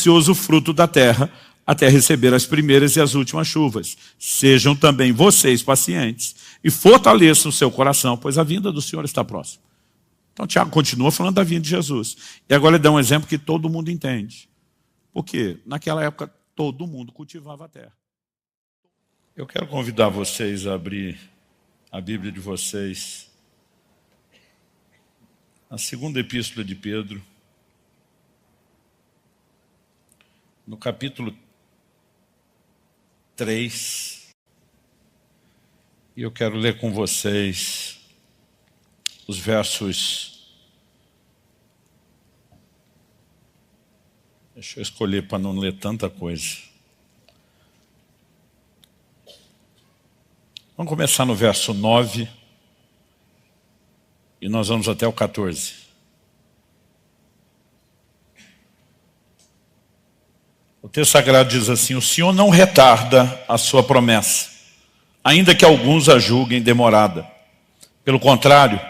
precioso fruto da terra, até receber as primeiras e as últimas chuvas. Sejam também vocês pacientes e fortaleçam o seu coração, pois a vinda do Senhor está próxima. Então Tiago continua falando da vinda de Jesus. E agora ele dá um exemplo que todo mundo entende. Por quê? Naquela época todo mundo cultivava a terra. Eu quero convidar vocês a abrir a Bíblia de vocês na segunda epístola de Pedro, no capítulo 3, e eu quero ler com vocês os versos. Deixa eu escolher para não ler tanta coisa. Vamos começar no verso 9 e nós vamos até o 14. O texto sagrado diz assim: o Senhor não retarda a sua promessa, ainda que alguns a julguem demorada. Pelo contrário,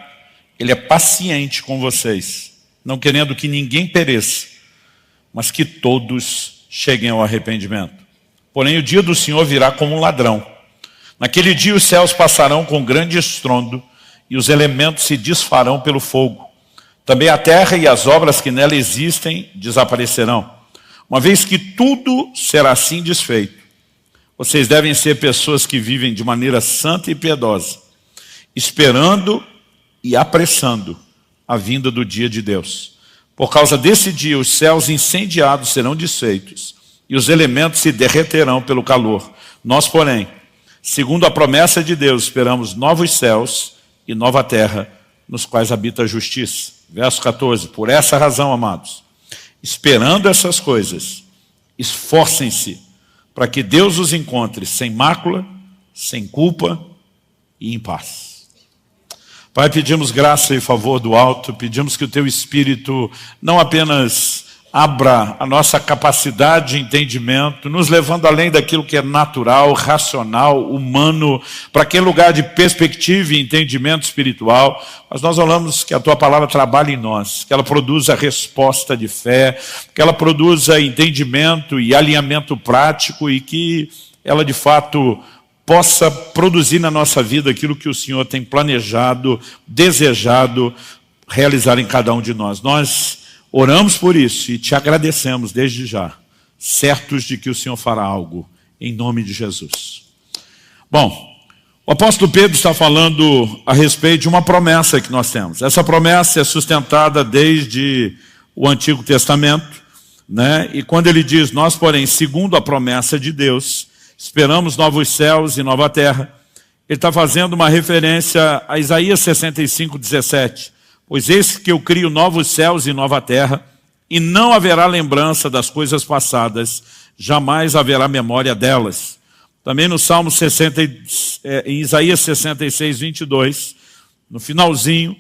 Ele é paciente com vocês, não querendo que ninguém pereça, mas que todos cheguem ao arrependimento. Porém, o dia do Senhor virá como um ladrão. Naquele dia os céus passarão com grande estrondo e os elementos se desfarão pelo fogo. Também a terra e as obras que nela existem desaparecerão. Uma vez que tudo será assim desfeito, vocês devem ser pessoas que vivem de maneira santa e piedosa, esperando e apressando a vinda do dia de Deus. Por causa desse dia, os céus incendiados serão desfeitos e os elementos se derreterão pelo calor. Nós, porém, segundo a promessa de Deus, esperamos novos céus e nova terra, nos quais habita a justiça. Verso 14. Por essa razão, amados, esperando essas coisas, esforcem-se para que Deus os encontre sem mácula, sem culpa e em paz. Pai, pedimos graça e favor do alto, pedimos que o Teu Espírito não apenas abra a nossa capacidade de entendimento, nos levando além daquilo que é natural, racional, humano, para aquele lugar de perspectiva e entendimento espiritual, mas nós oramos que a Tua Palavra trabalhe em nós, que ela produza resposta de fé, que ela produza entendimento e alinhamento prático e que ela de fato possa produzir na nossa vida aquilo que o Senhor tem planejado, desejado realizar em cada um de nós. Nós oramos por isso e te agradecemos desde já, certos de que o Senhor fará algo, em nome de Jesus. Bom, o apóstolo Pedro está falando a respeito de uma promessa que nós temos. Essa promessa é sustentada desde o Antigo Testamento, né? E quando ele diz, nós, porém, segundo a promessa de Deus, esperamos novos céus e nova terra, ele está fazendo uma referência a Isaías 65:17. Pois eis que eu crio novos céus e nova terra, e não haverá lembrança das coisas passadas, jamais haverá memória delas. Também no Salmo 60, em Isaías 66:22, no finalzinho,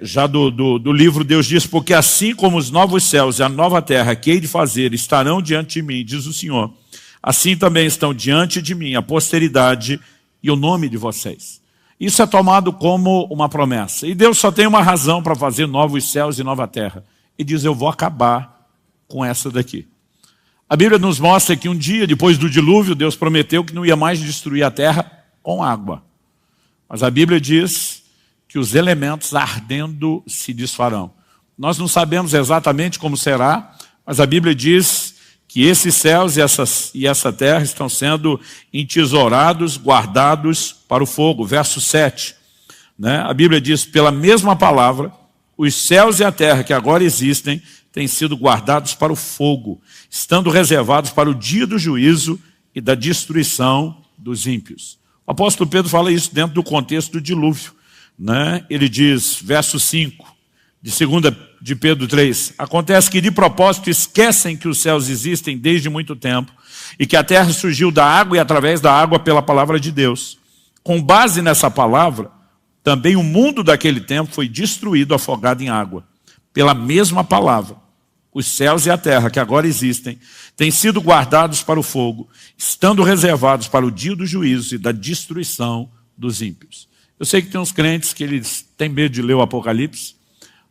já do livro, Deus diz, porque assim como os novos céus e a nova terra que hei de fazer estarão diante de mim, diz o Senhor, assim também estão diante de mim a posteridade e o nome de vocês. Isso é tomado como uma promessa. E Deus só tem uma razão para fazer novos céus e nova terra. E diz, eu vou acabar com essa daqui. A Bíblia nos mostra que um dia, depois do dilúvio, Deus prometeu que não ia mais destruir a terra com água. Mas a Bíblia diz que os elementos ardendo se desfarão. Nós não sabemos exatamente como será, mas a Bíblia diz que esses céus e essa terra estão sendo entesourados, guardados para o fogo. Verso 7. Né? A Bíblia diz, pela mesma palavra, os céus e a terra que agora existem têm sido guardados para o fogo, estando reservados para o dia do juízo e da destruição dos ímpios. O apóstolo Pedro fala isso dentro do contexto do dilúvio. Né? Ele diz, verso 5, de 2 de Pedro 3, acontece que de propósito esquecem que os céus existem desde muito tempo e que a terra surgiu da água e através da água pela palavra de Deus. Com base nessa palavra, também o mundo daquele tempo foi destruído, afogado em água. Pela mesma palavra, os céus e a terra que agora existem têm sido guardados para o fogo, estando reservados para o dia do juízo e da destruição dos ímpios. Eu sei que tem uns crentes que eles têm medo de ler o Apocalipse,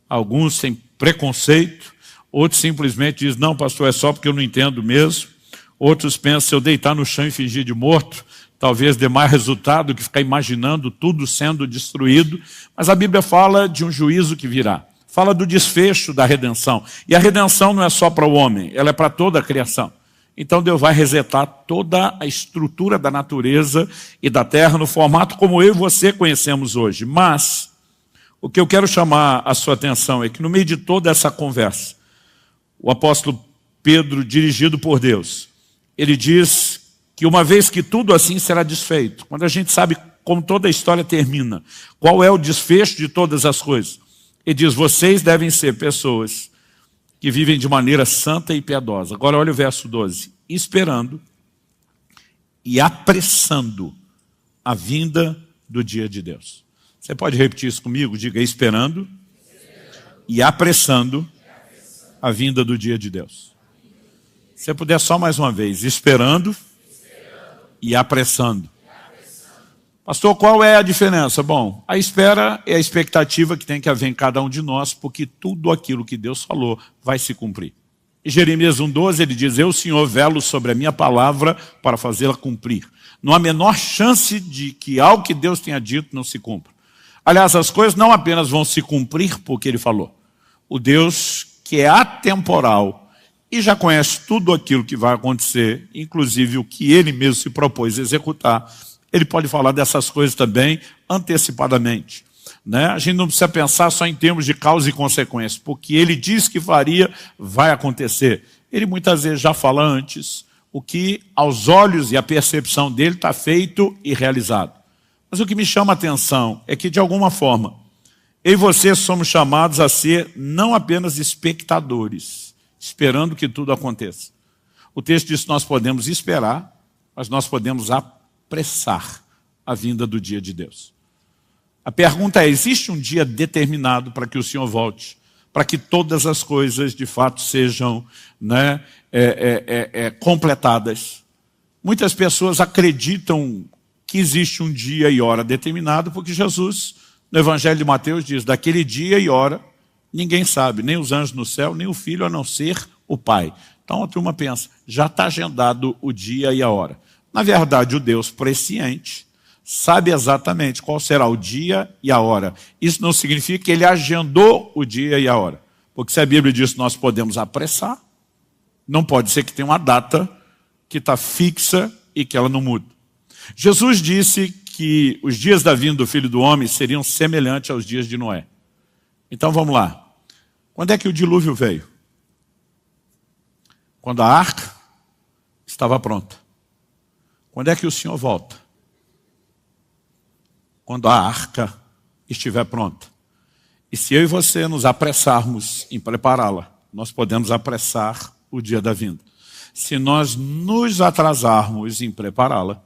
alguns têm preconceito, Outros simplesmente dizem, não, pastor, é só porque eu não entendo mesmo. Outros pensam, se eu deitar no chão e fingir de morto, talvez dê mais resultado que ficar imaginando tudo sendo destruído. Mas a Bíblia fala de um juízo que virá. Fala do desfecho da redenção. E a redenção não é só para o homem, ela é para toda a criação. Então Deus vai resetar toda a estrutura da natureza e da terra no formato como eu e você conhecemos hoje. Mas o que eu quero chamar a sua atenção é que no meio de toda essa conversa, o apóstolo Pedro, dirigido por Deus, ele diz que uma vez que tudo assim será desfeito, quando a gente sabe como toda a história termina, qual é o desfecho de todas as coisas, ele diz, vocês devem ser pessoas que vivem de maneira santa e piedosa. Agora olha o verso 12. Esperando e apressando a vinda do dia de Deus. Você pode repetir isso comigo? Diga, esperando e apressando a vinda do dia de Deus. Se você puder só mais uma vez, esperando e apressando. Pastor, qual é a diferença? Bom, a espera é a expectativa que tem que haver em cada um de nós, porque tudo aquilo que Deus falou vai se cumprir. Em Jeremias 1,12 ele diz, eu, Senhor, velo sobre a minha palavra para fazê-la cumprir. Não há a menor chance de que algo que Deus tenha dito não se cumpra. Aliás, as coisas não apenas vão se cumprir porque ele falou. O Deus que é atemporal e já conhece tudo aquilo que vai acontecer, inclusive o que ele mesmo se propôs a executar, ele pode falar dessas coisas também antecipadamente. Né? A gente não precisa pensar só em termos de causa e consequência, porque ele diz que faria, vai acontecer. Ele muitas vezes já fala antes o que aos olhos e a percepção dele está feito e realizado. Mas o que me chama a atenção é que, de alguma forma, eu e você somos chamados a ser não apenas espectadores, esperando que tudo aconteça. O texto diz que nós podemos esperar, mas nós podemos apressar a vinda do dia de Deus. A pergunta é, existe um dia determinado para que o Senhor volte, para que todas as coisas de fato sejam completadas? Muitas pessoas acreditam que existe um dia e hora determinado, porque Jesus, no Evangelho de Mateus, diz, daquele dia e hora, ninguém sabe, nem os anjos no céu, nem o Filho, a não ser o Pai. Então a turma pensa, já está agendado o dia e a hora. Na verdade, o Deus presciente sabe exatamente qual será o dia e a hora. Isso não significa que ele agendou o dia e a hora. Porque se a Bíblia diz que nós podemos apressar, não pode ser que tenha uma data que está fixa e que ela não muda. Jesus disse que os dias da vinda do Filho do Homem seriam semelhantes aos dias de Noé. Então vamos lá. Quando é que o dilúvio veio? Quando a arca estava pronta. Quando é que o Senhor volta? Quando a arca estiver pronta. E se eu e você nos apressarmos em prepará-la, nós podemos apressar o dia da vinda. Se nós nos atrasarmos em prepará-la,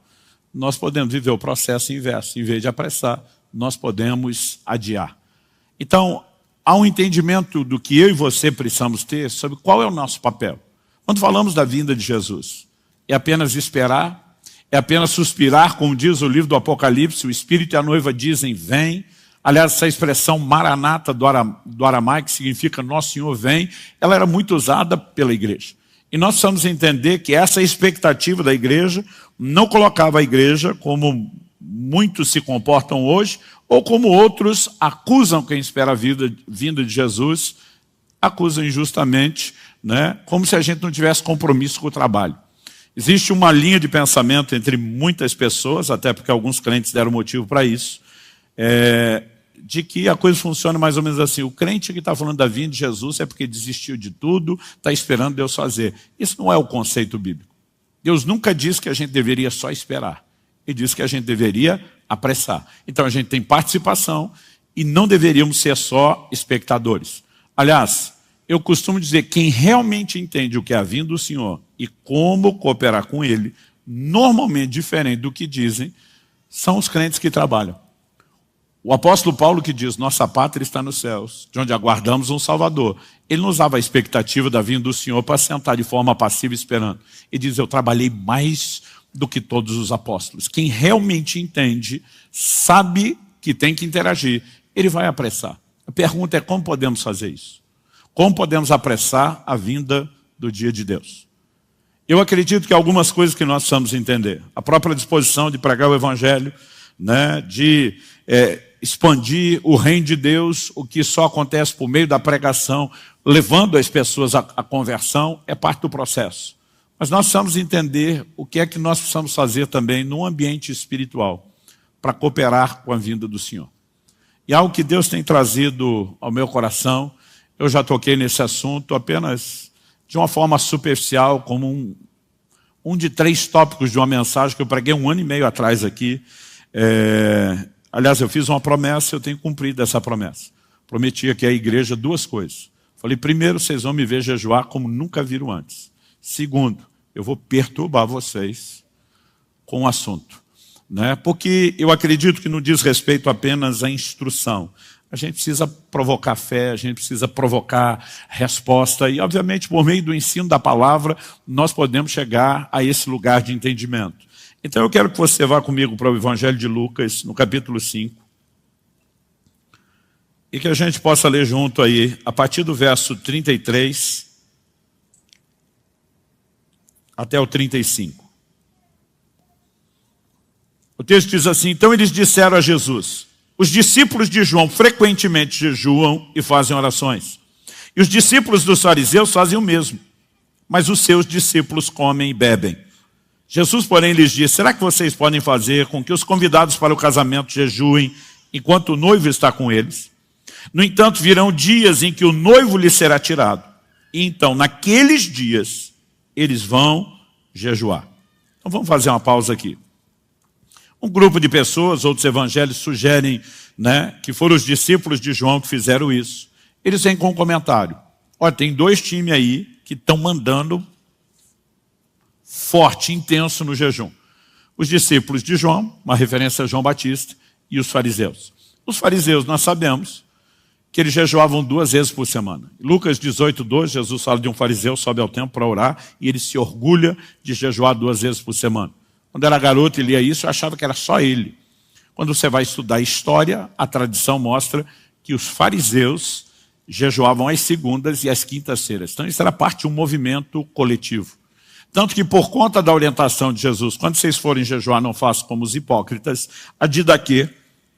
nós podemos viver o processo inverso. Em vez de apressar, nós podemos adiar. Então, há um entendimento do que eu e você precisamos ter sobre qual é o nosso papel. Quando falamos da vinda de Jesus, é apenas esperar? É apenas suspirar, como diz o livro do Apocalipse, o Espírito e a noiva dizem, vem. Aliás, essa expressão maranata do aramaico, que significa Nosso Senhor vem, ela era muito usada pela igreja. E nós precisamos entender que essa expectativa da igreja não colocava a igreja como muitos se comportam hoje, ou como outros acusam quem espera a vinda de Jesus, acusam injustamente, né? Como se a gente não tivesse compromisso com o trabalho. Existe uma linha de pensamento entre muitas pessoas, até porque alguns crentes deram motivo para isso, de que a coisa funciona mais ou menos assim. O crente que está falando da vinda de Jesus é porque desistiu de tudo, está esperando Deus fazer. Isso não é o conceito bíblico. Deus nunca disse que a gente deveria só esperar. Ele disse que a gente deveria apressar. Então a gente tem participação e não deveríamos ser só espectadores. Aliás, eu costumo dizer que quem realmente entende o que é a vinda do Senhor e como cooperar com Ele, normalmente diferente do que dizem, são os crentes que trabalham. O apóstolo Paulo que diz, nossa pátria está nos céus, de onde aguardamos um Salvador. Ele não usava a expectativa da vinda do Senhor para sentar de forma passiva esperando. Ele diz, eu trabalhei mais do que todos os apóstolos. Quem realmente entende, sabe que tem que interagir, ele vai apressar. A pergunta é como podemos fazer isso? Como podemos apressar a vinda do dia de Deus? Eu acredito que algumas coisas que nós precisamos entender. A própria disposição de pregar o Evangelho, né, de expandir o reino de Deus, o que só acontece por meio da pregação, levando as pessoas à conversão, é parte do processo. Mas nós precisamos entender o que é que nós precisamos fazer também no ambiente espiritual para cooperar com a vinda do Senhor. E algo que Deus tem trazido ao meu coração, eu já toquei nesse assunto apenas de uma forma superficial, como um de 3 tópicos de uma mensagem que eu preguei 1 ano e meio atrás aqui. Aliás, eu fiz uma promessa, eu tenho cumprido essa promessa. Prometi aqui à igreja 2 coisas. Falei, primeiro, vocês vão me ver jejuar como nunca viram antes. Segundo, eu vou perturbar vocês com o assunto. Né? Porque eu acredito que não diz respeito apenas à instrução. A gente precisa provocar fé, a gente precisa provocar resposta. E, obviamente, por meio do ensino da palavra, nós podemos chegar a esse lugar de entendimento. Então, eu quero que você vá comigo para o Evangelho de Lucas, no capítulo 5. E que a gente possa ler junto aí, a partir do verso 33 até o 35. O texto diz assim, então eles disseram a Jesus, os discípulos de João frequentemente jejuam e fazem orações. E os discípulos dos fariseus fazem o mesmo, mas os seus discípulos comem e bebem. Jesus, porém, lhes disse, será que vocês podem fazer com que os convidados para o casamento jejuem enquanto o noivo está com eles? No entanto, virão dias em que o noivo lhe será tirado. E então, naqueles dias, eles vão jejuar. Então vamos fazer uma pausa aqui. Um grupo de pessoas, outros evangelhos sugerem, né, que foram os discípulos de João que fizeram isso. Eles vêm com um comentário. Olha, tem 2 times aí que estão mandando forte, intenso no jejum. Os discípulos de João, uma referência a João Batista, e os fariseus. Os fariseus, nós sabemos que eles jejuavam 2 vezes por semana. Lucas 18:12, Jesus fala de um fariseu, sobe ao templo para orar, e ele se orgulha de jejuar 2 vezes por semana. Quando era garoto e lia isso, eu achava que era só ele. Quando você vai estudar história, a tradição mostra que os fariseus jejuavam às segundas e às quintas-feiras. Então isso era parte de um movimento coletivo. Tanto que por conta da orientação de Jesus, quando vocês forem jejuar, não façam como os hipócritas, a Didaquê,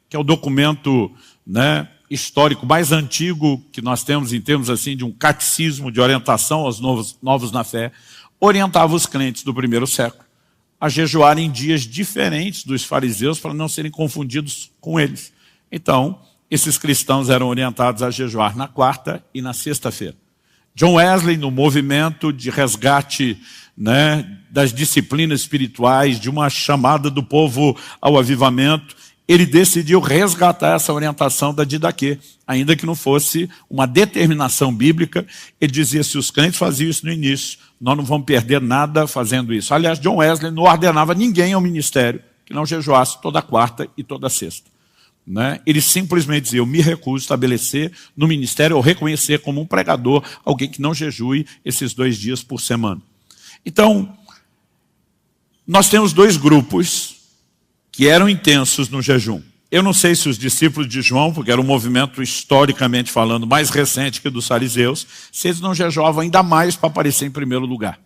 que é o documento, né, histórico mais antigo que nós temos em termos assim de um catecismo de orientação aos novos na fé, orientava os crentes do primeiro século a jejuar em dias diferentes dos fariseus para não serem confundidos com eles. Então, esses cristãos eram orientados a jejuar na 4ª e na 6ª-feira. John Wesley, no movimento de resgate, né, das disciplinas espirituais, de uma chamada do povo ao avivamento, ele decidiu resgatar essa orientação da Didaquê, ainda que não fosse uma determinação bíblica. Ele dizia, se os crentes faziam isso no início, nós não vamos perder nada fazendo isso. Aliás, John Wesley não ordenava ninguém ao ministério que não jejuasse toda 4ª e toda 6ª. Né? Ele simplesmente dizia, eu me recuso a estabelecer no ministério ou reconhecer como um pregador alguém que não jejue esses 2 dias por semana. Então, nós temos 2 grupos que eram intensos no jejum. Eu não sei se os discípulos de João, porque era um movimento historicamente falando mais recente que dos fariseus, se eles não jejuavam ainda mais para aparecer em primeiro lugar.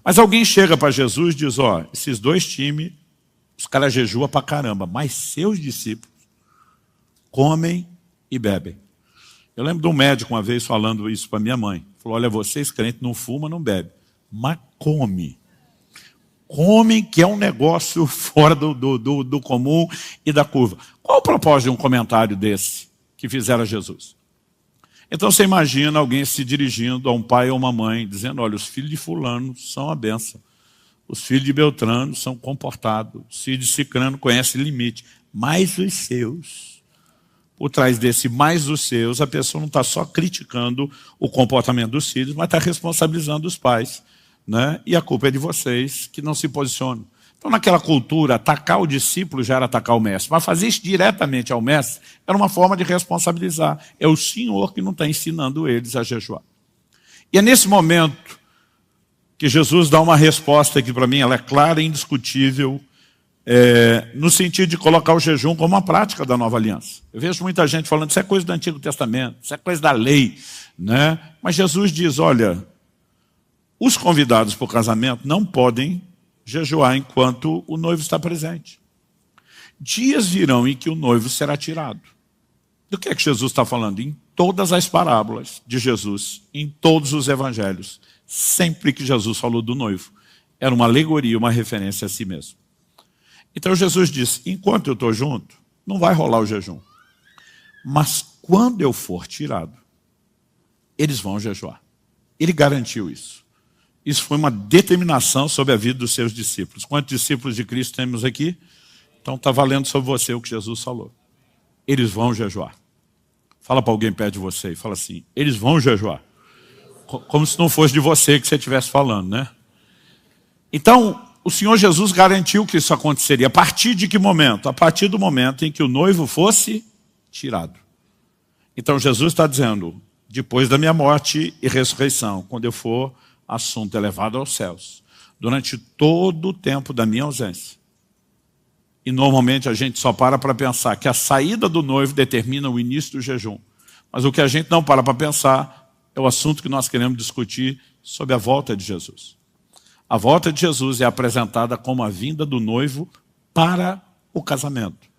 Mas alguém chega para Jesus e diz, ó, esses 2 times, os caras jejuam para caramba, mas seus discípulos comem e bebem. Eu lembro de um médico uma vez falando isso para minha mãe. Falou, olha, vocês crentes não fumam, não bebem, mas come. Comem, que é um negócio fora do comum e da curva. Qual o propósito de um comentário desse que fizeram a Jesus? Então você imagina alguém se dirigindo a um pai ou uma mãe, dizendo, olha, os filhos de fulano são a bênção. Os filhos de Beltrano são comportados. Os filhos de Cicrano conhecem limite. Mas os seus, por trás desse mais os seus, a pessoa não está só criticando o comportamento dos filhos, mas está responsabilizando os pais. Né? E a culpa é de vocês que não se posicionam. Então, naquela cultura, atacar o discípulo já era atacar o mestre, mas fazer isso diretamente ao mestre era uma forma de responsabilizar. É o Senhor que não está ensinando eles a jejuar. E é nesse momento que Jesus dá uma resposta que para mim ela é clara e indiscutível, no sentido de colocar o jejum como uma prática da nova aliança. Eu vejo muita gente falando, isso é coisa do Antigo Testamento, isso é coisa da lei, né? Mas Jesus diz, olha, os convidados para o casamento não podem jejuar enquanto o noivo está presente. Dias virão em que o noivo será tirado. Do que é que Jesus está falando? Em todas as parábolas de Jesus, em todos os evangelhos, sempre que Jesus falou do noivo, era uma alegoria, uma referência a si mesmo. Então Jesus disse, enquanto eu estou junto, não vai rolar o jejum. Mas quando eu for tirado, eles vão jejuar. Ele garantiu isso. Isso foi uma determinação sobre a vida dos seus discípulos. Quantos discípulos de Cristo temos aqui? Então está valendo sobre você o que Jesus falou. Eles vão jejuar. Fala para alguém perto de você e fala assim, eles vão jejuar. Como se não fosse de você que você estivesse falando, né? Então, o Senhor Jesus garantiu que isso aconteceria. A partir de que momento? A partir do momento em que o noivo fosse tirado. Então Jesus está dizendo, depois da minha morte e ressurreição, quando eu for assunto elevado aos céus, durante todo o tempo da minha ausência. E normalmente a gente só para pensar que a saída do noivo determina o início do jejum. Mas o que a gente não para pensar é o assunto que nós queremos discutir sobre a volta de Jesus. A volta de Jesus é apresentada como a vinda do noivo para o casamento.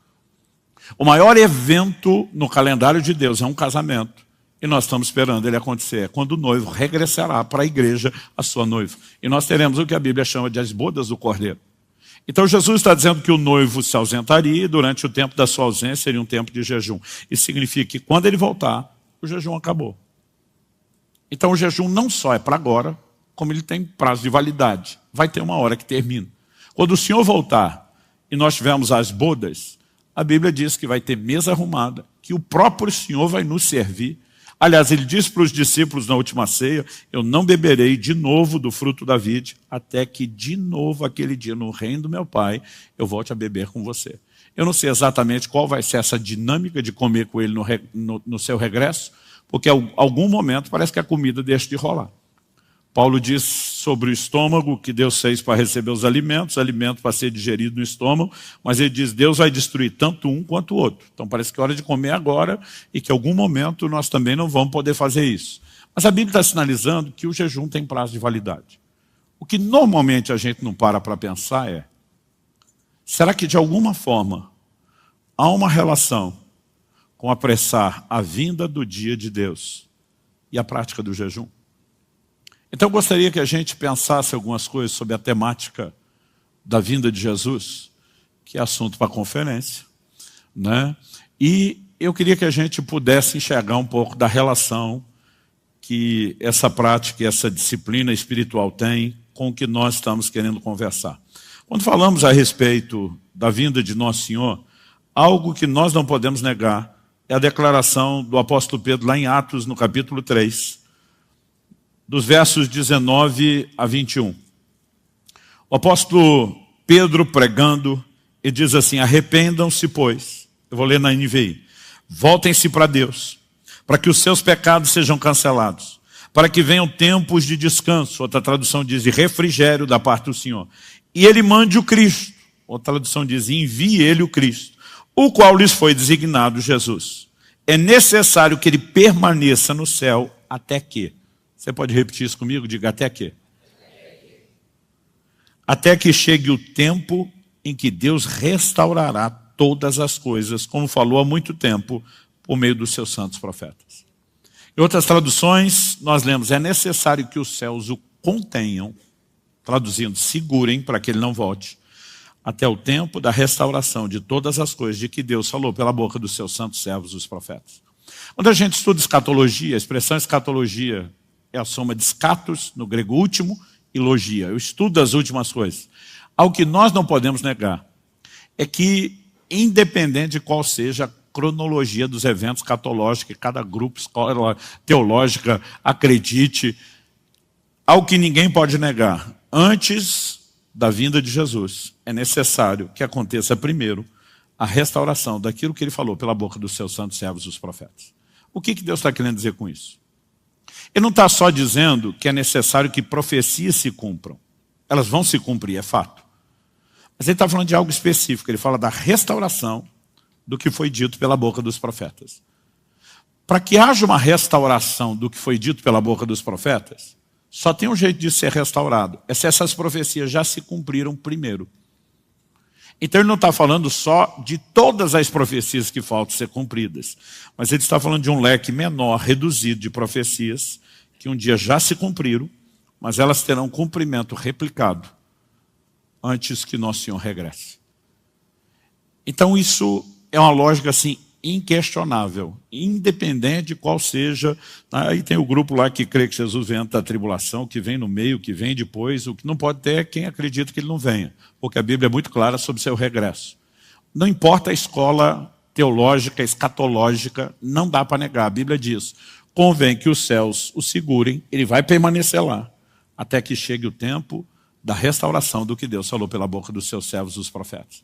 O maior evento no calendário de Deus é um casamento. E nós estamos esperando ele acontecer. É quando o noivo regressará para a igreja, a sua noiva. E nós teremos o que a Bíblia chama de as bodas do Cordeiro. Então Jesus está dizendo que o noivo se ausentaria e durante o tempo da sua ausência seria um tempo de jejum. Isso significa que quando ele voltar, o jejum acabou. Então o jejum não só é para agora, como ele tem prazo de validade. Vai ter uma hora que termina. Quando o Senhor voltar e nós tivermos as bodas, a Bíblia diz que vai ter mesa arrumada, que o próprio Senhor vai nos servir. Aliás, ele disse para os discípulos na última ceia, eu não beberei de novo do fruto da vide, até que de novo aquele dia no reino do meu Pai, eu volte a beber com você. Eu não sei exatamente qual vai ser essa dinâmica de comer com ele no seu regresso, porque em algum momento parece que a comida deixa de rolar. Paulo diz sobre o estômago que Deus fez para receber os alimentos para ser digerido no estômago, mas ele diz Deus vai destruir tanto um quanto o outro. Então parece que é hora de comer agora e que em algum momento nós também não vamos poder fazer isso. Mas a Bíblia está sinalizando que o jejum tem prazo de validade. O que normalmente a gente não para pensar é, será que de alguma forma há uma relação com apressar a vinda do dia de Deus e a prática do jejum? Então eu gostaria que a gente pensasse algumas coisas sobre a temática da vinda de Jesus, que é assunto para a conferência, né? E eu queria que a gente pudesse enxergar um pouco da relação que essa prática e essa disciplina espiritual tem com o que nós estamos querendo conversar. Quando falamos a respeito da vinda de Nosso Senhor, algo que nós não podemos negar é a declaração do apóstolo Pedro lá em Atos, no capítulo 3, dos versos 19 a 21. O apóstolo Pedro pregando, e diz assim, arrependam-se, pois, eu vou ler na NVI, voltem-se para Deus, para que os seus pecados sejam cancelados, para que venham tempos de descanso, outra tradução diz de refrigério da parte do Senhor, e ele mande o Cristo, outra tradução diz, envie ele o Cristo, o qual lhes foi designado Jesus. É necessário que ele permaneça no céu até que. Você pode repetir isso comigo? Diga até que. Até que chegue o tempo em que Deus restaurará todas as coisas, como falou há muito tempo, por meio dos seus santos profetas. Em outras traduções, nós lemos, é necessário que os céus o contenham, traduzindo, segurem para que ele não volte, até o tempo da restauração de todas as coisas de que Deus falou pela boca dos seus santos servos, os profetas. Quando a gente estuda escatologia, a expressão escatologia é a soma de scatos, no grego último, e logia. Eu estudo as últimas coisas. Algo que nós não podemos negar é que, independente de qual seja a cronologia dos eventos escatológicos, que cada grupo escola teológica acredite, algo que ninguém pode negar, antes da vinda de Jesus, é necessário que aconteça primeiro a restauração daquilo que ele falou pela boca dos seus santos servos, os profetas. O que Deus está querendo dizer com isso? Ele não está só dizendo que é necessário que profecias se cumpram. Elas vão se cumprir, é fato. Mas ele está falando de algo específico. Ele fala da restauração do que foi dito pela boca dos profetas. Para que haja uma restauração do que foi dito pela boca dos profetas, só tem um jeito de ser restaurado. É se essas profecias já se cumpriram primeiro. Então ele não está falando só de todas as profecias que faltam ser cumpridas, mas ele está falando de um leque menor, reduzido de profecias, que um dia já se cumpriram, mas elas terão cumprimento replicado antes que Nosso Senhor regresse. Então isso é uma lógica assim inquestionável, independente de qual seja. Aí tem o grupo lá que crê que Jesus vem antes da tribulação, que vem no meio, que vem depois. O que não pode ter é quem acredita que ele não venha, porque a Bíblia é muito clara sobre seu regresso. Não importa a escola teológica, escatológica, não dá para negar. A Bíblia diz, convém que os céus o segurem, ele vai permanecer lá, até que chegue o tempo da restauração do que Deus falou pela boca dos seus servos, os profetas.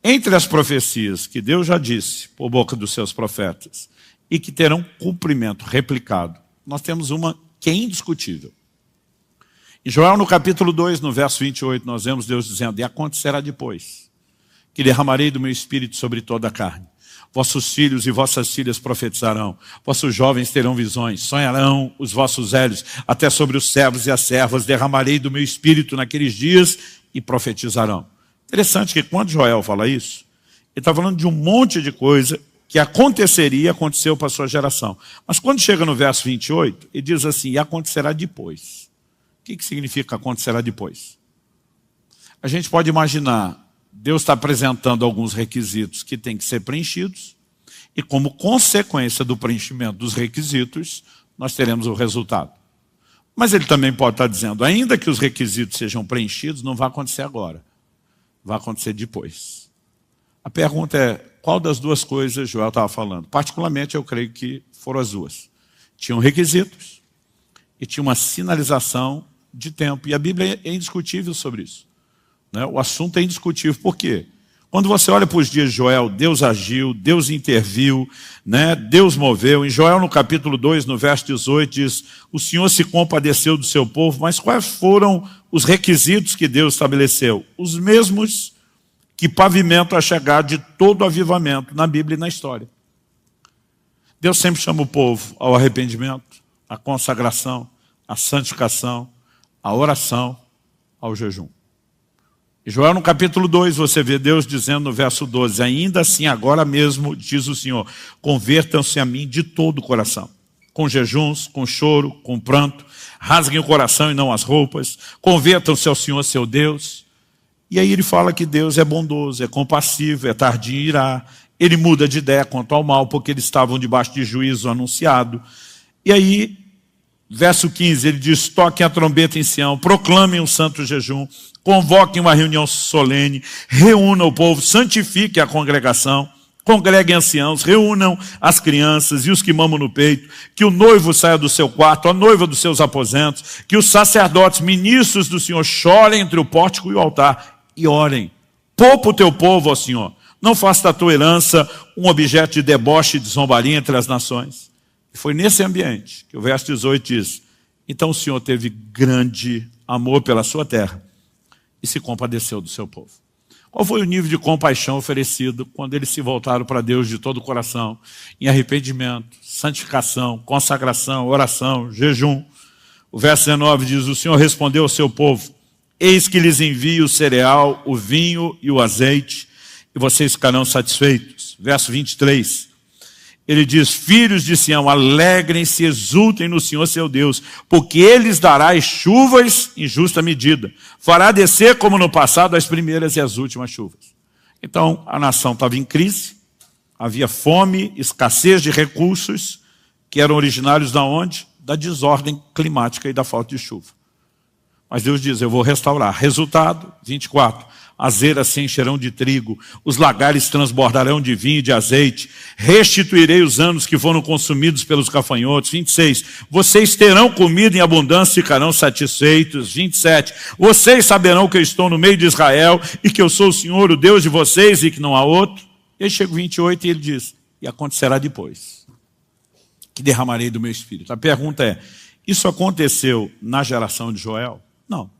Entre as profecias que Deus já disse por boca dos seus profetas e que terão cumprimento replicado, nós temos uma que é indiscutível. Em Joel, no capítulo 2, no verso 28, nós vemos Deus dizendo, e acontecerá depois, que derramarei do meu espírito sobre toda a carne. Vossos filhos e vossas filhas profetizarão, vossos jovens terão visões, sonharão os vossos velhos, até sobre os servos e as servas derramarei do meu espírito naqueles dias e profetizarão. Interessante que quando Joel fala isso, ele está falando de um monte de coisa que aconteceria, aconteceu para a sua geração. Mas quando chega no verso 28, ele diz assim, e acontecerá depois. O que significa acontecerá depois? A gente pode imaginar, Deus está apresentando alguns requisitos que têm que ser preenchidos, e como consequência do preenchimento dos requisitos, nós teremos o resultado. Mas ele também pode estar dizendo, ainda que os requisitos sejam preenchidos, não vai acontecer agora. Vai acontecer depois. A pergunta é, qual das duas coisas Joel estava falando? Particularmente, eu creio que foram as duas. Tinham requisitos e tinha uma sinalização de tempo. E a Bíblia é indiscutível sobre isso. Né? O assunto é indiscutível. Por quê? Quando você olha para os dias de Joel, Deus agiu, Deus interviu, né? Deus moveu. Em Joel, no capítulo 2, no verso 18, diz, o Senhor se compadeceu do seu povo, mas quais foram os requisitos que Deus estabeleceu? Os mesmos que pavimentam a chegada de todo avivamento na Bíblia e na história. Deus sempre chama o povo ao arrependimento, à consagração, à santificação, à oração, ao jejum. Em Joel, no capítulo 2, você vê Deus dizendo no verso 12, ainda assim, agora mesmo, diz o Senhor, convertam-se a mim de todo o coração, com jejuns, com choro, com pranto, rasguem o coração e não as roupas, convertam-se ao Senhor, seu Deus. E aí ele fala que Deus é bondoso, é compassivo, é tardio em irar, ele muda de ideia quanto ao mal, porque eles estavam debaixo de juízo anunciado. E aí, verso 15, ele diz, toquem a trombeta em Sião, proclamem um santo jejum, convoquem uma reunião solene, reúnam o povo, santifiquem a congregação, congreguem anciãos, reúnam as crianças e os que mamam no peito, que o noivo saia do seu quarto, a noiva dos seus aposentos, que os sacerdotes, ministros do Senhor, chorem entre o pórtico e o altar e orem. Poupa o teu povo, ó Senhor, não faça da tua herança um objeto de deboche e de zombaria entre as nações. E foi nesse ambiente que o verso 18 diz, então o Senhor teve grande amor pela sua terra e se compadeceu do seu povo. Qual foi o nível de compaixão oferecido quando eles se voltaram para Deus de todo o coração, em arrependimento, santificação, consagração, oração, jejum? O verso 19 diz, o Senhor respondeu ao seu povo, eis que lhes envio o cereal, o vinho e o azeite, e vocês ficarão satisfeitos. Verso 23, ele diz, filhos de Sião, alegrem-se, exultem no Senhor seu Deus, porque Ele lhes dará as chuvas em justa medida. Fará descer, como no passado, as primeiras e as últimas chuvas. Então, a nação estava em crise, havia fome, escassez de recursos, que eram originários da onde? Da desordem climática e da falta de chuva. Mas Deus diz, eu vou restaurar. Resultado, 24, as eiras se encherão de trigo, os lagares transbordarão de vinho e de azeite, restituirei os anos que foram consumidos pelos gafanhotos. 26, vocês terão comida em abundância e ficarão satisfeitos. 27, vocês saberão que eu estou no meio de Israel e que eu sou o Senhor, o Deus de vocês e que não há outro. E aí chega o 28 e ele diz, e acontecerá depois, que derramarei do meu espírito. A pergunta é, isso aconteceu na geração de Joel? Não.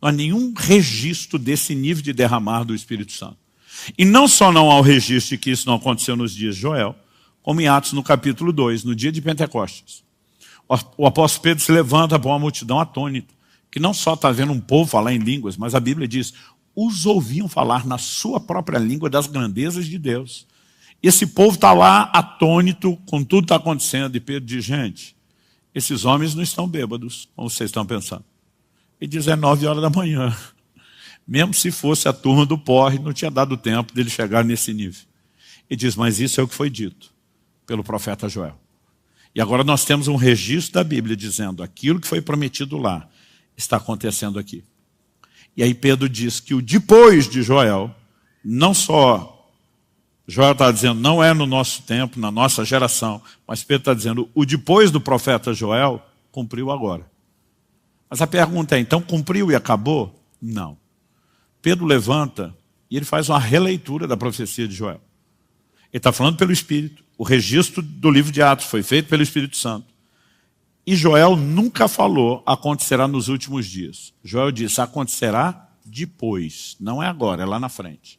Não há nenhum registro desse nível de derramar do Espírito Santo. E não só não há o registro de que isso não aconteceu nos dias de Joel, como em Atos no capítulo 2, no dia de Pentecostes. O apóstolo Pedro se levanta para uma multidão atônita, que não só está vendo um povo falar em línguas, mas a Bíblia diz, os ouviam falar na sua própria língua das grandezas de Deus. E esse povo está lá atônito com tudo que está acontecendo. E Pedro diz, gente, esses homens não estão bêbados, como vocês estão pensando. Ele diz, é 9 horas da manhã. Mesmo se fosse a turma do porre, não tinha dado tempo dele chegar nesse nível. Ele diz, mas isso é o que foi dito pelo profeta Joel. E agora nós temos um registro da Bíblia dizendo, aquilo que foi prometido lá, está acontecendo aqui. E aí Pedro diz que o depois de Joel, não só, Joel está dizendo, não é no nosso tempo, na nossa geração, mas Pedro está dizendo, o depois do profeta Joel, cumpriu agora. Mas a pergunta é, então cumpriu e acabou? Não. Pedro levanta e ele faz uma releitura da profecia de Joel. Ele está falando pelo Espírito. O registro do livro de Atos foi feito pelo Espírito Santo. E Joel nunca falou, acontecerá nos últimos dias. Joel disse, acontecerá depois. Não é agora, é lá na frente.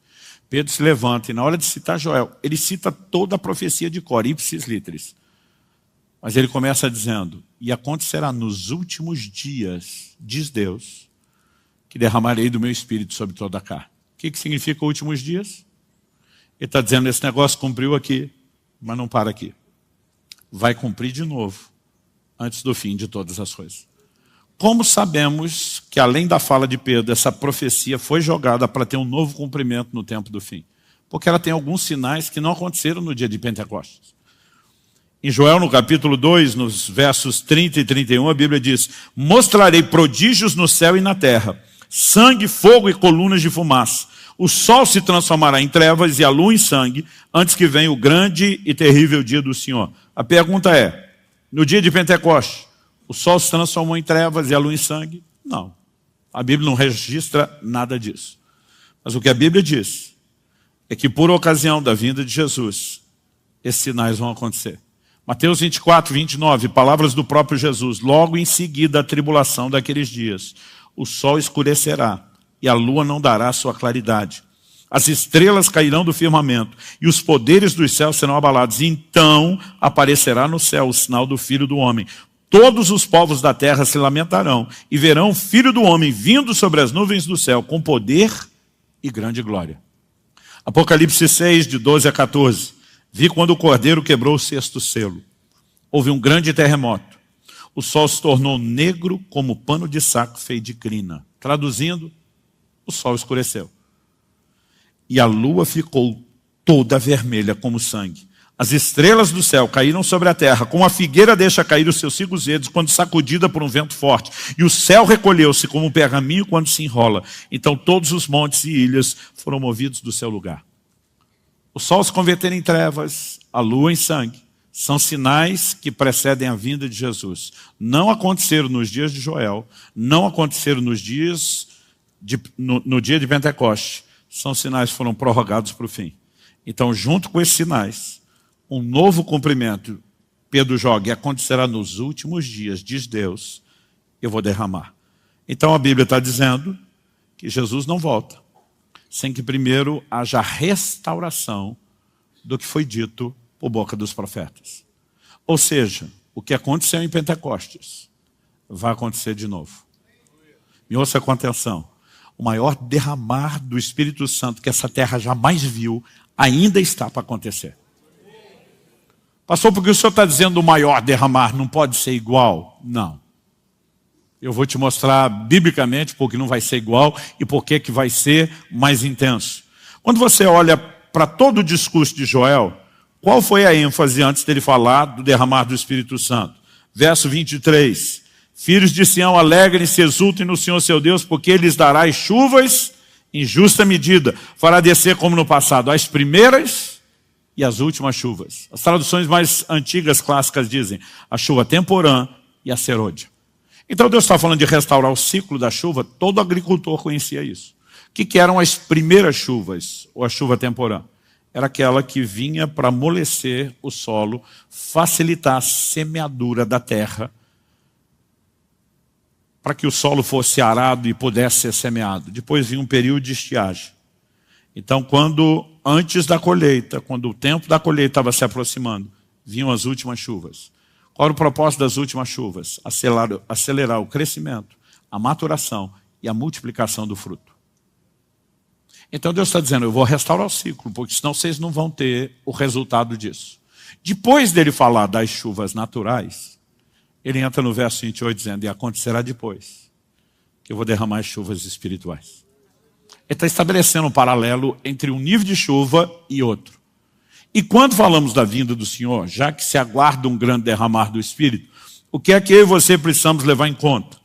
Pedro se levanta e na hora de citar Joel, ele cita toda a profecia de cor, ipsis literis. Mas ele começa dizendo, e acontecerá nos últimos dias, diz Deus, que derramarei do meu Espírito sobre toda a carne. O que significa últimos dias? Ele está dizendo, esse negócio cumpriu aqui, mas não para aqui. Vai cumprir de novo, antes do fim de todas as coisas. Como sabemos que, além da fala de Pedro, essa profecia foi jogada para ter um novo cumprimento no tempo do fim? Porque ela tem alguns sinais que não aconteceram no dia de Pentecostes. Em Joel, no capítulo 2, nos versos 30 e 31, a Bíblia diz, mostrarei prodígios no céu e na terra, sangue, fogo e colunas de fumaça. O sol se transformará em trevas e a lua em sangue, antes que venha o grande e terrível dia do Senhor. A pergunta é, no dia de Pentecostes, o sol se transformou em trevas e a lua em sangue? Não. A Bíblia não registra nada disso. Mas o que a Bíblia diz é que por ocasião da vinda de Jesus, esses sinais vão acontecer. Mateus 24, 29, palavras do próprio Jesus. Logo em seguida a tribulação daqueles dias, o sol escurecerá e a lua não dará sua claridade. As estrelas cairão do firmamento e os poderes dos céus serão abalados. E então aparecerá no céu o sinal do Filho do Homem. Todos os povos da terra se lamentarão e verão o Filho do Homem vindo sobre as nuvens do céu com poder e grande glória. Apocalipse 6, de 12 a 14. Vi quando o Cordeiro quebrou o sexto selo. Houve um grande terremoto. O sol se tornou negro como pano de saco feito de crina. Traduzindo, o sol escureceu. E a lua ficou toda vermelha como sangue. As estrelas do céu caíram sobre a terra, como a figueira deixa cair os seus cigos verdes quando sacudida por um vento forte. E o céu recolheu-se como um pergaminho quando se enrola. Então todos os montes e ilhas foram movidos do seu lugar. O sol se converter em trevas, a lua em sangue. São sinais que precedem a vinda de Jesus. Não aconteceram nos dias de Joel, não aconteceram nos dias no dia de Pentecostes. São sinais que foram prorrogados para o fim. Então, junto com esses sinais, um novo cumprimento, Pedro joga, e acontecerá nos últimos dias, diz Deus, eu vou derramar. Então a Bíblia está dizendo que Jesus não volta, sem que primeiro haja restauração do que foi dito por boca dos profetas. Ou seja, o que aconteceu em Pentecostes vai acontecer de novo. Me ouça com atenção. O maior derramar do Espírito Santo que essa terra jamais viu, ainda está para acontecer. Pastor, porque o senhor está dizendo o maior derramar não pode ser igual? Não. Eu vou te mostrar biblicamente porque não vai ser igual e porque que vai ser mais intenso. Quando você olha para todo o discurso de Joel, qual foi a ênfase antes dele falar do derramar do Espírito Santo? Verso 23. Filhos de Sião, alegrem-se, exultem no Senhor seu Deus, porque Ele lhes dará as chuvas em justa medida. Fará descer como no passado as primeiras e as últimas chuvas. As traduções mais antigas, clássicas, dizem a chuva temporã e a serôdia. Então Deus está falando de restaurar o ciclo da chuva, todo agricultor conhecia isso. O que eram as primeiras chuvas, ou a chuva temporã? Era aquela que vinha para amolecer o solo, facilitar a semeadura da terra, para que o solo fosse arado e pudesse ser semeado. Depois vinha um período de estiagem. Então, antes da colheita, quando o tempo da colheita estava se aproximando, vinham as últimas chuvas. Qual era o propósito das últimas chuvas? Acelerar o crescimento, a maturação e a multiplicação do fruto. Então Deus está dizendo, eu vou restaurar o ciclo, porque senão vocês não vão ter o resultado disso. Depois dele falar das chuvas naturais, ele entra no verso 28 dizendo, e acontecerá depois, que eu vou derramar as chuvas espirituais. Ele está estabelecendo um paralelo entre um nível de chuva e outro. E quando falamos da vinda do Senhor, já que se aguarda um grande derramar do Espírito, o que é que eu e você precisamos levar em conta?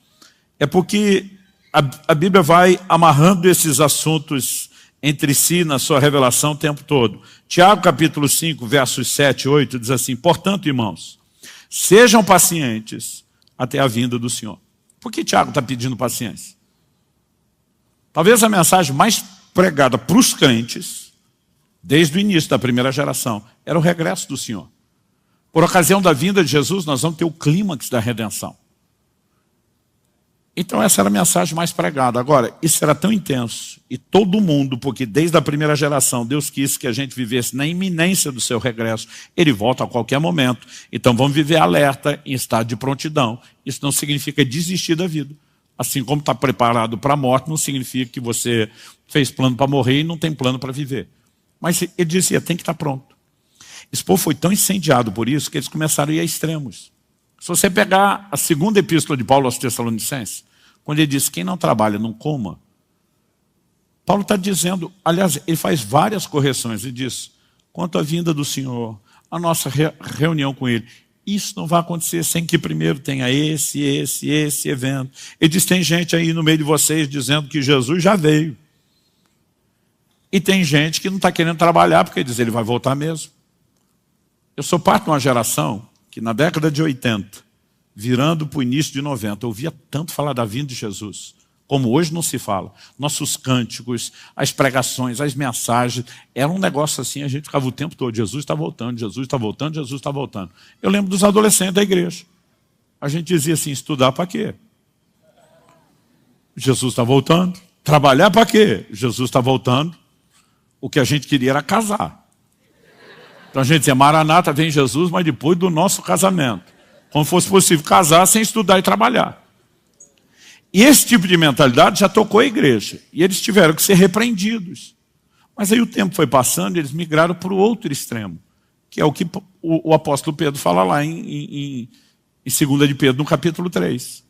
É porque a Bíblia vai amarrando esses assuntos entre si na sua revelação o tempo todo. Tiago capítulo 5, versos 7 e 8, diz assim, portanto, irmãos, sejam pacientes até a vinda do Senhor. Por que Tiago está pedindo paciência? Talvez a mensagem mais pregada para os crentes, desde o início da primeira geração, era o regresso do Senhor. Por ocasião da vinda de Jesus, nós vamos ter o clímax da redenção. Então essa era a mensagem mais pregada. Agora, isso era tão intenso, e todo mundo, porque desde a primeira geração, Deus quis que a gente vivesse na iminência do seu regresso. Ele volta a qualquer momento. Então vamos viver alerta, em estado de prontidão. Isso não significa desistir da vida. Assim como está preparado para a morte, não significa que você fez plano para morrer e não tem plano para viver. Mas ele dizia, tem que estar pronto. Esse povo foi tão incendiado por isso que eles começaram a ir a extremos. Se você pegar a segunda epístola de Paulo aos Tessalonicenses, quando ele diz, quem não trabalha não coma, Paulo está dizendo, aliás, ele faz várias correções, ele diz, quanto à vinda do Senhor, a nossa reunião com ele, isso não vai acontecer sem que primeiro tenha esse evento. Ele diz, tem gente aí no meio de vocês dizendo que Jesus já veio. E tem gente que não está querendo trabalhar, porque diz, ele vai voltar mesmo. Eu sou parte de uma geração que na década de 80, virando para o início de 90, eu ouvia tanto falar da vinda de Jesus, como hoje não se fala. Nossos cânticos, as pregações, as mensagens, era um negócio assim, a gente ficava o tempo todo, Jesus está voltando, Jesus está voltando, Jesus está voltando. Eu lembro dos adolescentes da igreja. A gente dizia assim, estudar para quê? Jesus está voltando. Trabalhar para quê? Jesus está voltando. O que a gente queria era casar. Então a gente dizia, Maranata, vem Jesus, mas depois do nosso casamento. Como fosse possível casar sem estudar e trabalhar. E esse tipo de mentalidade já tocou a igreja. E eles tiveram que ser repreendidos. Mas aí o tempo foi passando e eles migraram para o outro extremo. Que é o que o apóstolo Pedro fala lá em 2 de Pedro, no capítulo 3.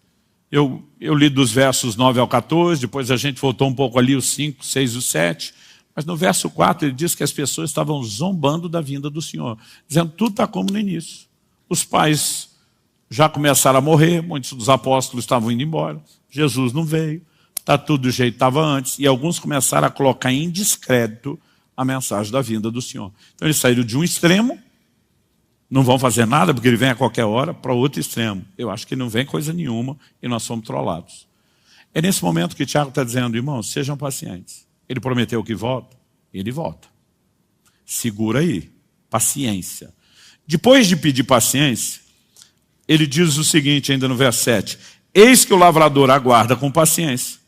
Eu li dos versos 9 ao 14, depois a gente voltou um pouco ali, os 5, 6 e os 7. Mas no verso 4 ele diz que as pessoas estavam zombando da vinda do Senhor. Dizendo, tudo está como no início. Os pais já começaram a morrer, muitos dos apóstolos estavam indo embora. Jesus não veio, está tudo do jeito que estava antes. E alguns começaram a colocar em descrédito a mensagem da vinda do Senhor. Então eles saíram de um extremo, não vão fazer nada porque ele vem a qualquer hora, para outro extremo. Eu acho que não vem coisa nenhuma e nós somos trollados. É nesse momento que Tiago está dizendo, irmãos, sejam pacientes. Ele prometeu que volta, ele volta. Segura aí, paciência. Depois de pedir paciência, ele diz o seguinte ainda no verso 7, eis que o lavrador aguarda com paciência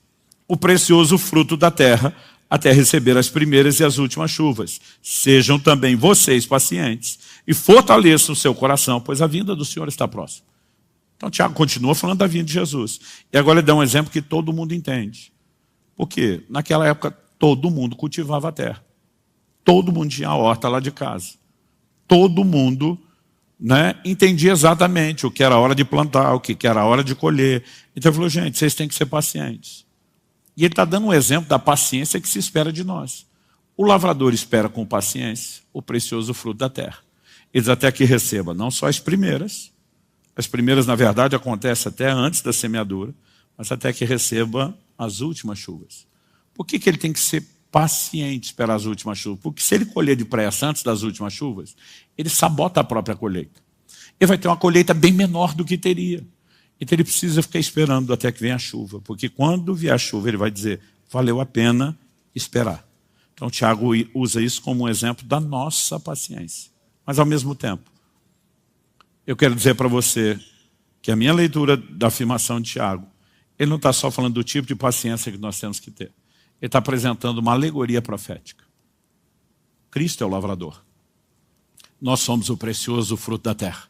o precioso fruto da terra até receber as primeiras e as últimas chuvas. Sejam também vocês pacientes e fortaleçam o seu coração, pois a vinda do Senhor está próxima. Então Tiago continua falando da vinda de Jesus. E agora ele dá um exemplo que todo mundo entende. Por quê? Naquela época todo mundo cultivava a terra. Todo mundo tinha a horta lá de casa. Todo mundo entendia exatamente o que era a hora de plantar, o que era a hora de colher. Então ele falou, gente, vocês têm que ser pacientes. E ele está dando um exemplo da paciência que se espera de nós. O lavrador espera com paciência o precioso fruto da terra. Eles até que receba não só as primeiras, na verdade acontecem até antes da semeadura, mas até que receba as últimas chuvas. Por que ele tem que ser paciente esperar as últimas chuvas? Porque se ele colher depressa antes das últimas chuvas, ele sabota a própria colheita. Ele vai ter uma colheita bem menor do que teria. Então ele precisa ficar esperando até que venha a chuva, porque quando vier a chuva ele vai dizer, valeu a pena esperar. Então Tiago usa isso como um exemplo da nossa paciência. Mas ao mesmo tempo, eu quero dizer para você que a minha leitura da afirmação de Tiago Ele não está só falando do tipo de paciência que nós temos que ter. Ele está apresentando uma alegoria profética. Cristo é o lavrador. Nós somos o precioso fruto da terra.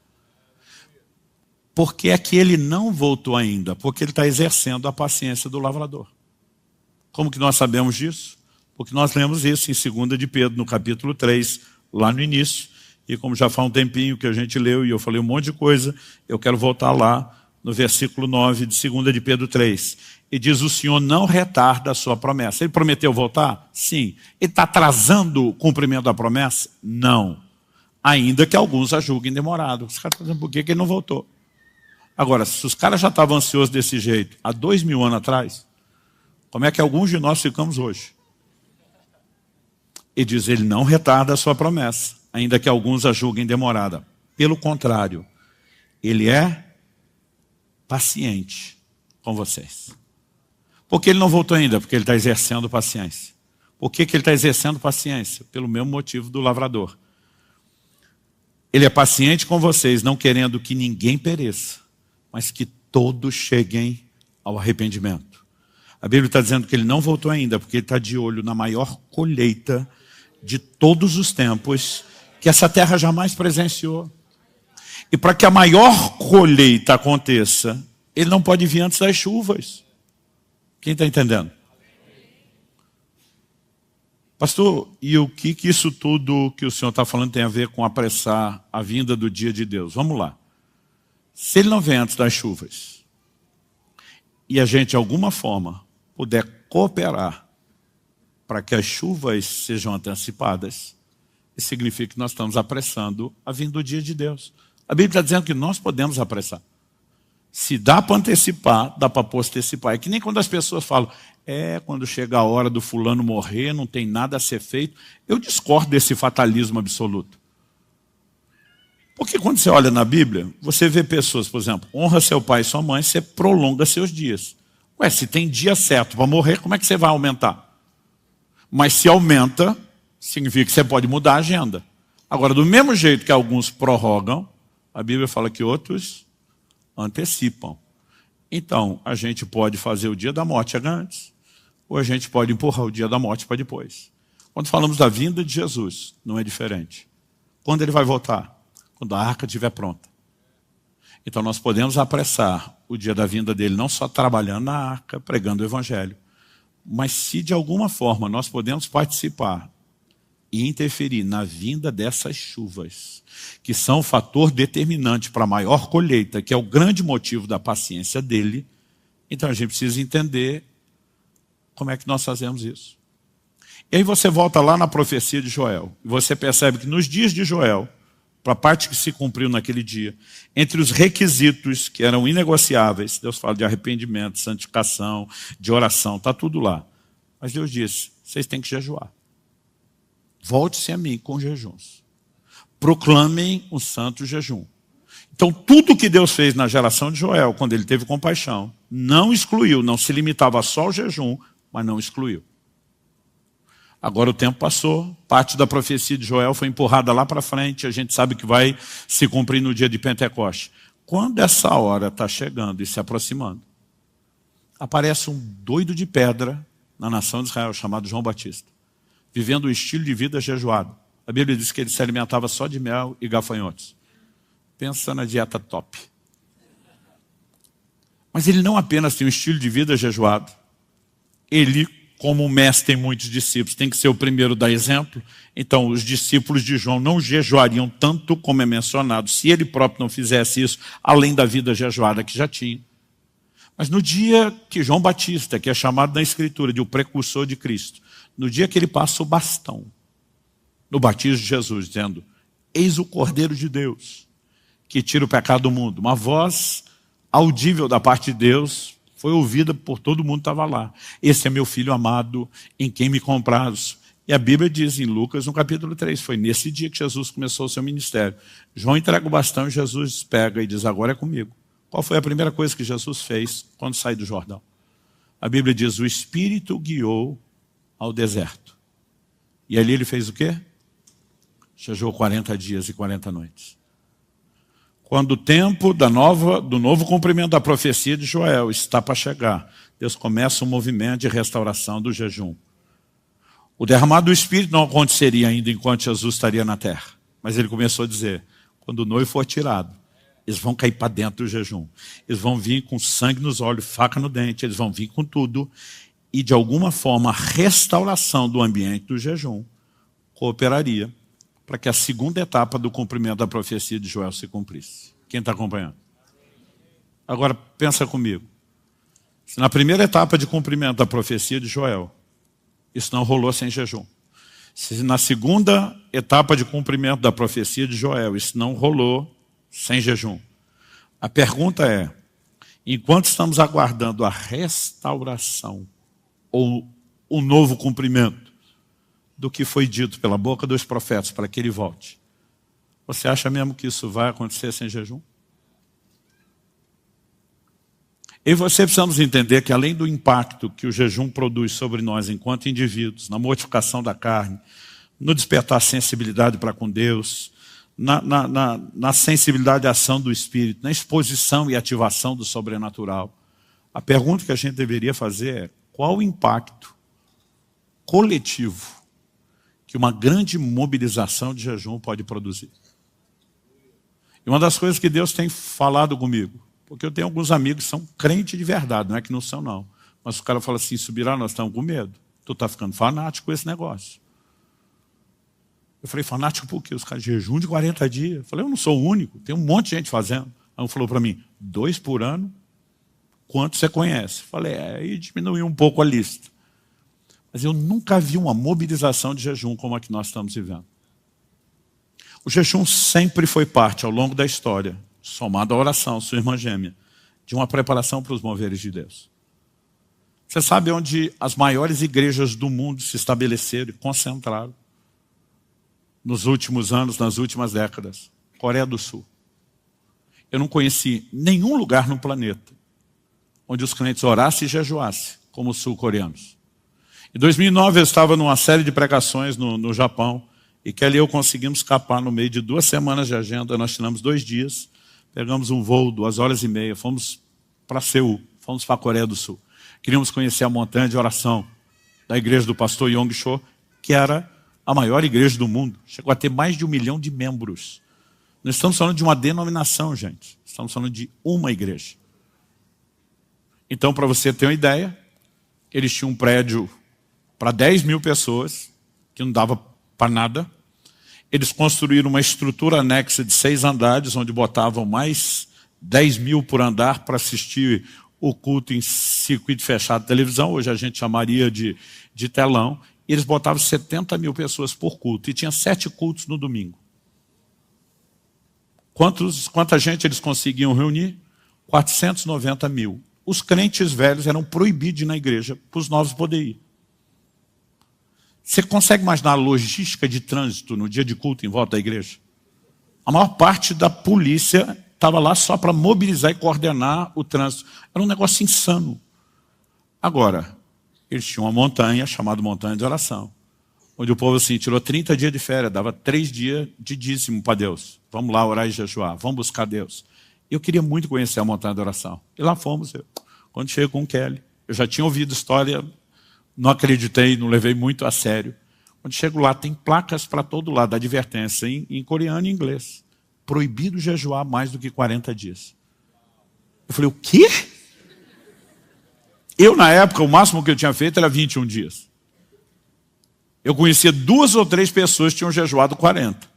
Por que é que ele não voltou ainda? Porque ele está exercendo a paciência do lavrador. Como que nós sabemos disso? Porque nós lemos isso em 2 de Pedro, no capítulo 3, lá no início. E como já faz um tempinho que a gente leu e eu falei um monte de coisa, eu quero voltar lá no versículo 9 de 2 de Pedro 3. E diz: o Senhor não retarda a sua promessa. Ele prometeu voltar? Sim. Ele está atrasando o cumprimento da promessa? Não. Ainda que alguns a julguem demorado. Os caras estão dizendo por que ele não voltou. Agora, se os caras já estavam ansiosos desse jeito há 2000 anos atrás, como é que alguns de nós ficamos hoje? E diz: ele não retarda a sua promessa, ainda que alguns a julguem demorada. Pelo contrário, ele é paciente com vocês. Por que ele não voltou ainda? Porque ele está exercendo paciência. Por que ele está exercendo paciência? Pelo mesmo motivo do lavrador. Ele é paciente com vocês, não querendo que ninguém pereça, mas que todos cheguem ao arrependimento. A Bíblia está dizendo que ele não voltou ainda, porque ele está de olho na maior colheita de todos os tempos que essa terra jamais presenciou. E para que a maior colheita aconteça, ele não pode vir antes das chuvas. Quem está entendendo? Pastor, e o que isso tudo que o senhor está falando tem a ver com apressar a vinda do dia de Deus? Vamos lá. Se ele não vem antes das chuvas, e a gente de alguma forma puder cooperar para que as chuvas sejam antecipadas, isso significa que nós estamos apressando a vinda do dia de Deus. A Bíblia está dizendo que nós podemos apressar. Se dá para antecipar, dá para postecipar. É que nem quando as pessoas falam: quando chega a hora do fulano morrer, não tem nada a ser feito. Eu discordo desse fatalismo absoluto. Porque quando você olha na Bíblia, você vê pessoas, por exemplo, honra seu pai e sua mãe, você prolonga seus dias. Se tem dia certo para morrer, como é que você vai aumentar? Mas se aumenta, significa que você pode mudar a agenda. Agora, do mesmo jeito que alguns prorrogam, a Bíblia fala que outros antecipam. Então, a gente pode fazer o dia da morte antes, ou a gente pode empurrar o dia da morte para depois. Quando falamos da vinda de Jesus, não é diferente. Quando ele vai voltar? Quando a arca estiver pronta. Então nós podemos apressar o dia da vinda dele, não só trabalhando na arca, pregando o evangelho, mas se de alguma forma nós podemos participar e interferir na vinda dessas chuvas, que são o fator determinante para a maior colheita, que é o grande motivo da paciência dele, então a gente precisa entender como é que nós fazemos isso. E aí você volta lá na profecia de Joel, e você percebe que nos dias de Joel, para a parte que se cumpriu naquele dia, entre os requisitos que eram inegociáveis, Deus fala de arrependimento, santificação, de oração, está tudo lá. Mas Deus disse: vocês têm que jejuar. Volte-se a mim com jejuns. Proclamem um santo jejum. Então tudo que Deus fez na geração de Joel, quando ele teve compaixão, não excluiu, não se limitava só ao jejum, mas não excluiu. Agora o tempo passou, parte da profecia de Joel foi empurrada lá para frente, a gente sabe que vai se cumprir no dia de Pentecoste. Quando essa hora está chegando e se aproximando, aparece um doido de pedra na nação de Israel, chamado João Batista, vivendo um estilo de vida jejuado. A Bíblia diz que ele se alimentava só de mel e gafanhotos. Pensa na dieta top. Mas ele não apenas tem um estilo de vida jejuado, ele, como o mestre tem muitos discípulos, tem que ser o primeiro a dar exemplo. Então os discípulos de João não jejuariam tanto como é mencionado, se ele próprio não fizesse isso, além da vida jejuada que já tinha. Mas no dia que João Batista, que é chamado na Escritura de o precursor de Cristo, no dia que ele passa o bastão, no batismo de Jesus, dizendo: eis o Cordeiro de Deus, que tira o pecado do mundo. Uma voz audível da parte de Deus, foi ouvida por todo mundo que estava lá. Esse é meu filho amado, em quem me comprazo. E a Bíblia diz em Lucas, no capítulo 3, foi nesse dia que Jesus começou o seu ministério. João entrega o bastão e Jesus pega e diz: agora é comigo. Qual foi a primeira coisa que Jesus fez quando saiu do Jordão? A Bíblia diz: o Espírito guiou ao deserto. E ali ele fez o quê? Jejuou 40 dias e 40 noites. Quando o tempo do novo cumprimento da profecia de Joel está para chegar, Deus começa um movimento de restauração do jejum. O derramado do Espírito não aconteceria ainda enquanto Jesus estaria na terra. Mas ele começou a dizer, quando o noivo for tirado, eles vão cair para dentro do jejum. Eles vão vir com sangue nos olhos, faca no dente, eles vão vir com tudo. E de alguma forma a restauração do ambiente do jejum cooperaria para que a segunda etapa do cumprimento da profecia de Joel se cumprisse. Quem está acompanhando? Agora pensa comigo. Se na primeira etapa de cumprimento da profecia de Joel, isso não rolou sem jejum. Se na segunda etapa de cumprimento da profecia de Joel, isso não rolou sem jejum. A pergunta é, enquanto estamos aguardando a restauração ou o novo cumprimento do que foi dito pela boca dos profetas para que ele volte, você acha mesmo que isso vai acontecer sem jejum? Eu e você precisamos entender que além do impacto que o jejum produz sobre nós enquanto indivíduos, na mortificação da carne, no despertar sensibilidade para com Deus, na sensibilidade à ação do Espírito, na exposição e ativação do sobrenatural, a pergunta que a gente deveria fazer é, qual o impacto coletivo que uma grande mobilização de jejum pode produzir? E uma das coisas que Deus tem falado comigo, porque eu tenho alguns amigos que são crentes de verdade, não é que não são não. Mas o cara fala assim, subirá, nós estamos com medo. Tu está ficando fanático com esse negócio. Eu falei, fanático por quê? Os caras jejum de 40 dias. Eu falei, eu não sou o único, tem um monte de gente fazendo. Aí um falou para mim, 2 por ano, quanto você conhece? Eu falei, aí diminuiu um pouco a lista. Mas eu nunca vi uma mobilização de jejum como a que nós estamos vivendo. O jejum sempre foi parte, ao longo da história, somado à oração, sua irmã gêmea, de uma preparação para os moveres de Deus. Você sabe onde as maiores igrejas do mundo se estabeleceram e concentraram? Nos últimos anos, nas últimas décadas. Coreia do Sul. Eu não conheci nenhum lugar no planeta onde os crentes orassem e jejuassem, como os sul-coreanos. Em 2009 eu estava numa série de pregações no Japão, e Kelly e eu conseguimos escapar no meio de 2 semanas de agenda. Nós tiramos 2 dias, pegamos um voo, 2h30, fomos para Seul, fomos para a Coreia do Sul. Queríamos conhecer a montanha de oração da igreja do pastor Yong Cho, que era a maior igreja do mundo. Chegou a ter mais de 1 milhão de membros. Não estamos falando de uma denominação, gente. Estamos falando de uma igreja. Então, para você ter uma ideia, eles tinham um prédio para 10 mil pessoas, que não dava para nada. Eles construíram uma estrutura anexa de 6 andares, onde botavam mais 10 mil por andar para assistir o culto em circuito fechado de televisão, hoje a gente chamaria de telão, e eles botavam 70 mil pessoas por culto, e tinha 7 cultos no domingo. Quanta gente eles conseguiam reunir? 490 mil. Os crentes velhos eram proibidos de ir na igreja, para os novos poderem ir. Você consegue imaginar a logística de trânsito no dia de culto em volta da igreja? A maior parte da polícia estava lá só para mobilizar e coordenar o trânsito. Era um negócio insano. Agora, eles tinham uma montanha chamada Montanha de Oração, onde o povo assim, tirou 30 dias de férias, dava 3 dias de dízimo para Deus. Vamos lá orar e jejuar, vamos buscar Deus. Eu queria muito conhecer a Montanha de Oração. E lá fomos. Quando cheguei com o Kelly, eu já tinha ouvido história, não acreditei, não levei muito a sério. Quando chego lá, tem placas para todo lado, advertência, em coreano e inglês. Proibido jejuar mais do que 40 dias. Eu falei, o quê? Eu, na época, o máximo que eu tinha feito era 21 dias. Eu conhecia 2 ou 3 pessoas que tinham jejuado 40.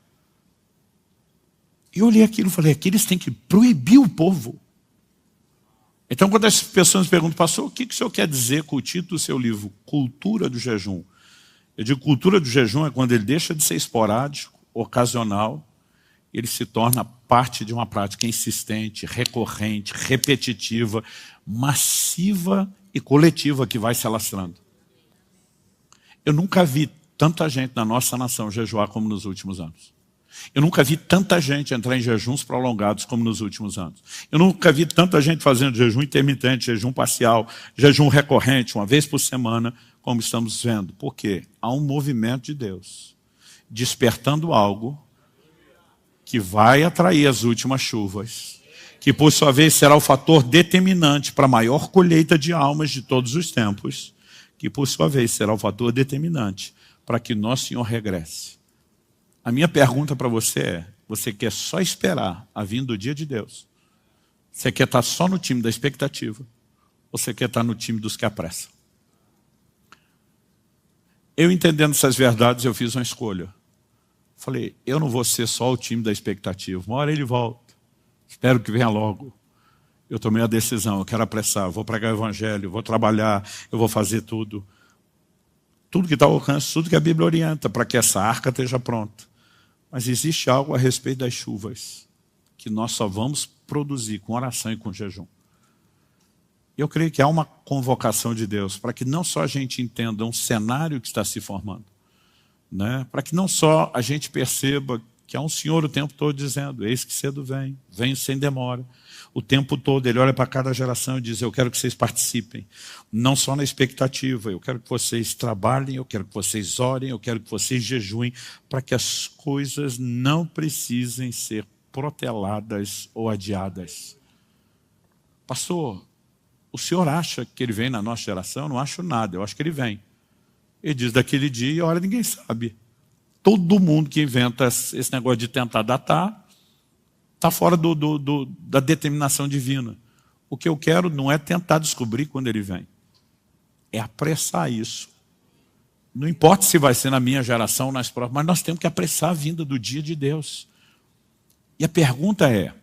E eu olhei aquilo e falei, aqui eles têm que proibir o povo. Então, quando as pessoas me perguntam, pastor, o que o senhor quer dizer com o título do seu livro? Cultura do jejum. Eu digo, cultura do jejum é quando ele deixa de ser esporádico, ocasional, ele se torna parte de uma prática insistente, recorrente, repetitiva, massiva e coletiva que vai se alastrando. Eu nunca vi tanta gente na nossa nação jejuar como nos últimos anos. Eu nunca vi tanta gente entrar em jejuns prolongados como nos últimos anos. Eu nunca vi tanta gente fazendo jejum intermitente, jejum parcial, jejum recorrente, uma vez por semana, como estamos vendo. Por quê? Há um movimento de Deus despertando algo que vai atrair as últimas chuvas, que por sua vez será o fator determinante para a maior colheita de almas de todos os tempos, que por sua vez será o fator determinante para que nosso Senhor regresse. A minha pergunta para você é, você quer só esperar a vinda do dia de Deus? Você quer estar só no time da expectativa? Ou você quer estar no time dos que apressam? Eu entendendo essas verdades, eu fiz uma escolha. Falei, eu não vou ser só o time da expectativa. Uma hora ele volta. Espero que venha logo. Eu tomei a decisão, eu quero apressar, eu vou pregar o evangelho, eu vou trabalhar, eu vou fazer tudo. Tudo que está ao alcance, tudo que a Bíblia orienta, para que essa arca esteja pronta. Mas existe algo a respeito das chuvas, que nós só vamos produzir com oração e com jejum. Eu creio que há uma convocação de Deus, para que não só a gente entenda um cenário que está se formando, né? Para que não só a gente perceba que há um Senhor o tempo todo dizendo, eis que cedo vem, venho sem demora. O tempo todo ele olha para cada geração e diz, eu quero que vocês participem, não só na expectativa, eu quero que vocês trabalhem, eu quero que vocês orem, eu quero que vocês jejuem, para que as coisas não precisem ser proteladas ou adiadas. Pastor, o senhor acha que ele vem na nossa geração? Eu não acho nada, eu acho que ele vem. Ele diz, daquele dia e a hora ninguém sabe. Todo mundo que inventa esse negócio de tentar datar, está fora da determinação divina. O que eu quero não é tentar descobrir quando ele vem. É apressar isso. Não importa se vai ser na minha geração ou nas próximas, mas nós temos que apressar a vinda do dia de Deus. E a pergunta é,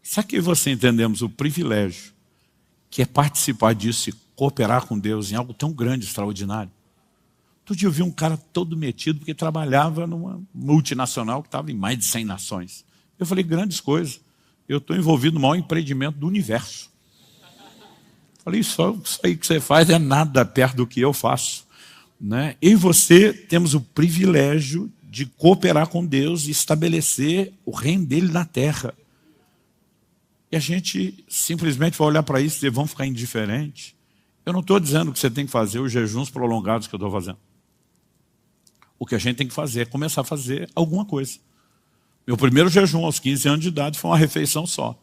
será que você entendemos o privilégio que é participar disso e cooperar com Deus em algo tão grande, extraordinário? Outro dia eu vi um cara todo metido porque trabalhava numa multinacional que estava em mais de 100 nações. Eu falei, grandes coisas. Eu estou envolvido no maior empreendimento do universo. Falei, isso aí que você faz é nada perto do que eu faço, né? Eu e você temos o privilégio de cooperar com Deus e estabelecer o reino dele na terra. E a gente simplesmente vai olhar para isso e dizer, vamos ficar indiferentes. Eu não estou dizendo que você tem que fazer os jejuns prolongados que eu estou fazendo. O que a gente tem que fazer é começar a fazer alguma coisa. Meu primeiro jejum aos 15 anos de idade foi uma refeição só.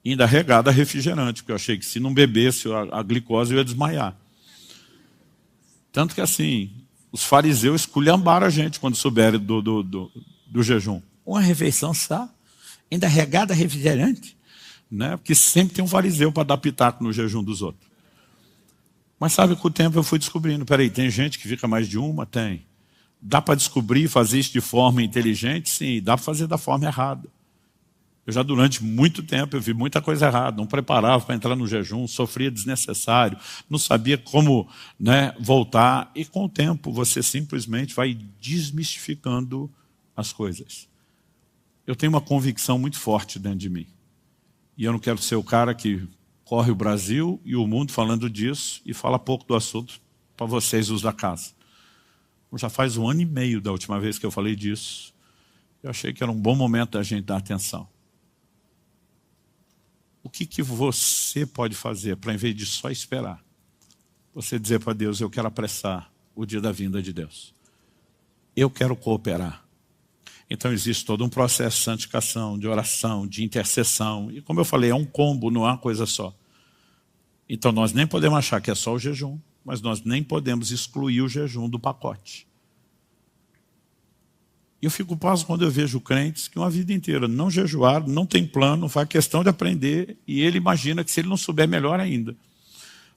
Ainda regada a refrigerante, porque eu achei que se não bebesse a glicose eu ia desmaiar. Tanto que assim, os fariseus esculhambaram a gente quando souberam do jejum. Uma refeição só, ainda regada a refrigerante, né? Porque sempre tem um fariseu para dar pitaco no jejum dos outros. Mas sabe, com o tempo eu fui descobrindo, peraí, tem gente que fica mais de uma? Tem. Dá para descobrir e fazer isso de forma inteligente? Sim, dá para fazer da forma errada. Eu já durante muito tempo eu vi muita coisa errada, não preparava para entrar no jejum, sofria desnecessário, não sabia como, né, voltar. E com o tempo você simplesmente vai desmistificando as coisas. Eu tenho uma convicção muito forte dentro de mim. E eu não quero ser o cara que corre o Brasil e o mundo falando disso e fala pouco do assunto para vocês, os da casa. Já faz 1 ano e meio da última vez que eu falei disso. Eu achei que era um bom momento da gente dar atenção. O que você pode fazer para, em vez de só esperar, você dizer para Deus, eu quero apressar o dia da vinda de Deus. Eu quero cooperar. Então existe todo um processo de santificação, de oração, de intercessão. E como eu falei, é um combo, não é uma coisa só. Então nós nem podemos achar que é só o jejum, mas nós nem podemos excluir o jejum do pacote. E eu fico pasmo quando eu vejo crentes que uma vida inteira não jejuaram, não tem plano, faz questão de aprender, e ele imagina que se ele não souber, melhor ainda.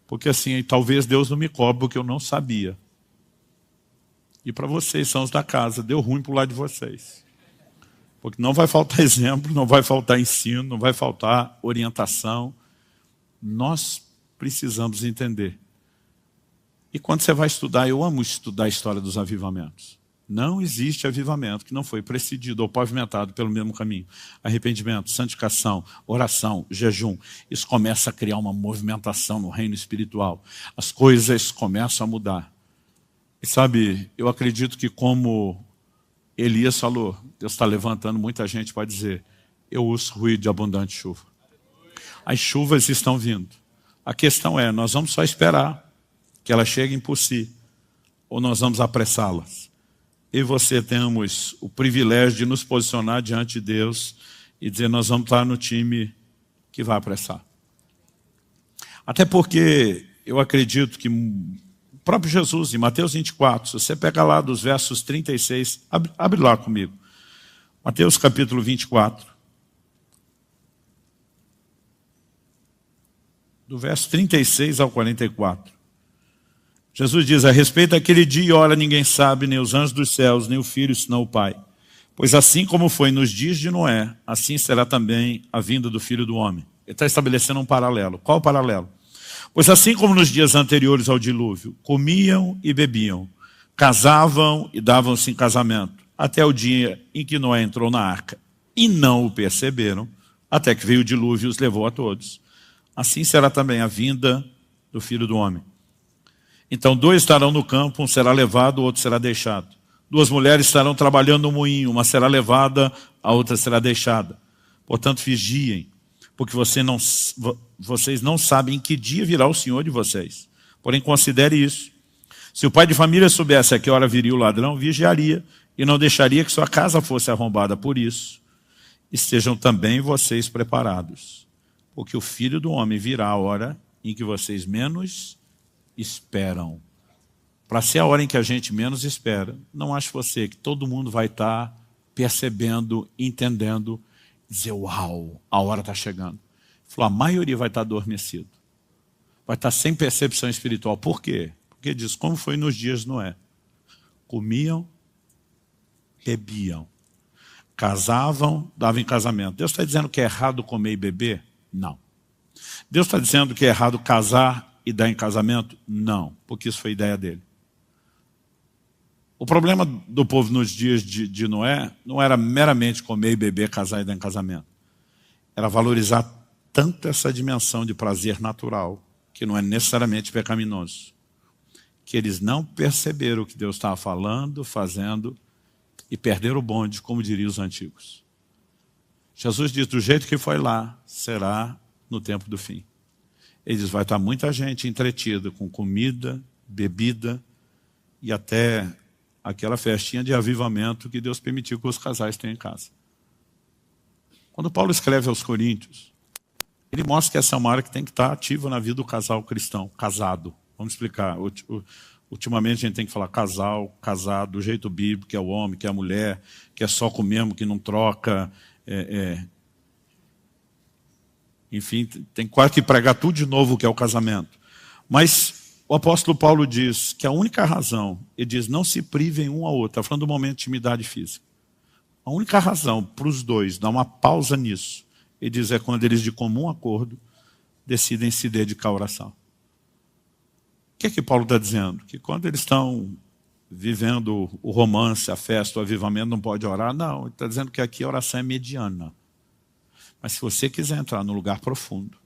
Porque assim, talvez Deus não me cobre porque eu não sabia. E para vocês, são os da casa, deu ruim para o lado de vocês. Porque não vai faltar exemplo, não vai faltar ensino, não vai faltar orientação. Nós precisamos entender. E quando você vai estudar, eu amo estudar a história dos avivamentos. Não existe avivamento que não foi precedido ou pavimentado pelo mesmo caminho. Arrependimento, santificação, oração, jejum. Isso começa a criar uma movimentação no reino espiritual. As coisas começam a mudar. E sabe, eu acredito que como Elias falou, Deus está levantando muita gente para dizer, eu uso ruído de abundante chuva. As chuvas estão vindo. A questão é, nós vamos só esperar que elas cheguem por si, ou nós vamos apressá-las. eu e você temos o privilégio de nos posicionar diante de Deus e dizer, nós vamos estar no time que vai apressar. Até porque eu acredito que o próprio Jesus, em Mateus 24, se você pega lá dos versos 36, abre lá comigo. Mateus capítulo 24. Do verso 36 ao 44. Jesus diz, a respeito daquele dia e hora ninguém sabe, nem os anjos dos céus, nem o Filho, senão o Pai. Pois assim como foi nos dias de Noé, assim será também a vinda do Filho do Homem. Ele está estabelecendo um paralelo. Qual o paralelo? Pois assim como nos dias anteriores ao dilúvio, comiam e bebiam, casavam e davam-se em casamento, até o dia em que Noé entrou na arca, e não o perceberam, até que veio o dilúvio e os levou a todos. Assim será também a vinda do Filho do Homem. Então 2 estarão no campo, um será levado, o outro será deixado. 2 mulheres estarão trabalhando no moinho, uma será levada, a outra será deixada. Portanto, vigiem, porque vocês não sabem em que dia virá o Senhor de vocês. Porém, considere isso. Se o pai de família soubesse a que hora viria o ladrão, vigiaria e não deixaria que sua casa fosse arrombada. Por isso, estejam também vocês preparados, porque o Filho do Homem virá a hora em que vocês menos esperam. Para ser a hora em que a gente menos espera, não ache você que todo mundo vai estar percebendo, entendendo, dizer, uau, a hora está chegando. Falou, a maioria vai estar adormecido. Vai estar sem percepção espiritual. Por quê? Porque diz, como foi nos dias de Noé. Comiam, bebiam, casavam, davam em casamento. Deus está dizendo que é errado comer e beber? Não. Deus está dizendo que é errado casar e dar em casamento? Não, porque isso foi ideia dele. O problema do povo nos dias de Noé não era meramente comer e beber, casar e dar em casamento. Era valorizar tanto essa dimensão de prazer natural, que não é necessariamente pecaminoso, que eles não perceberam o que Deus estava falando, fazendo, e perderam o bonde, como diriam os antigos. Jesus diz, do jeito que foi lá, será no tempo do fim. Ele diz, vai estar muita gente entretida com comida, bebida e até aquela festinha de avivamento que Deus permitiu que os casais tenham em casa. Quando Paulo escreve aos Coríntios, ele mostra que essa é uma área que tem que estar ativa na vida do casal cristão, casado. Vamos explicar. Ultimamente a gente tem que falar casal, casado, do jeito bíblico, que é o homem, que é a mulher, que é só com o mesmo, que não troca. Enfim, tem quase que pregar tudo de novo o que é o casamento. Mas o apóstolo Paulo diz que a única razão, ele diz, não se privem um ao outro, está falando do momento de intimidade física. A única razão para os dois dar uma pausa nisso, ele diz, é quando eles de comum acordo decidem se dedicar à oração. O que é que Paulo está dizendo? Que quando eles estão vivendo o romance, a festa, o avivamento, não pode orar? Não, ele está dizendo que aqui a oração é mediana. Mas se você quiser entrar no lugar profundo,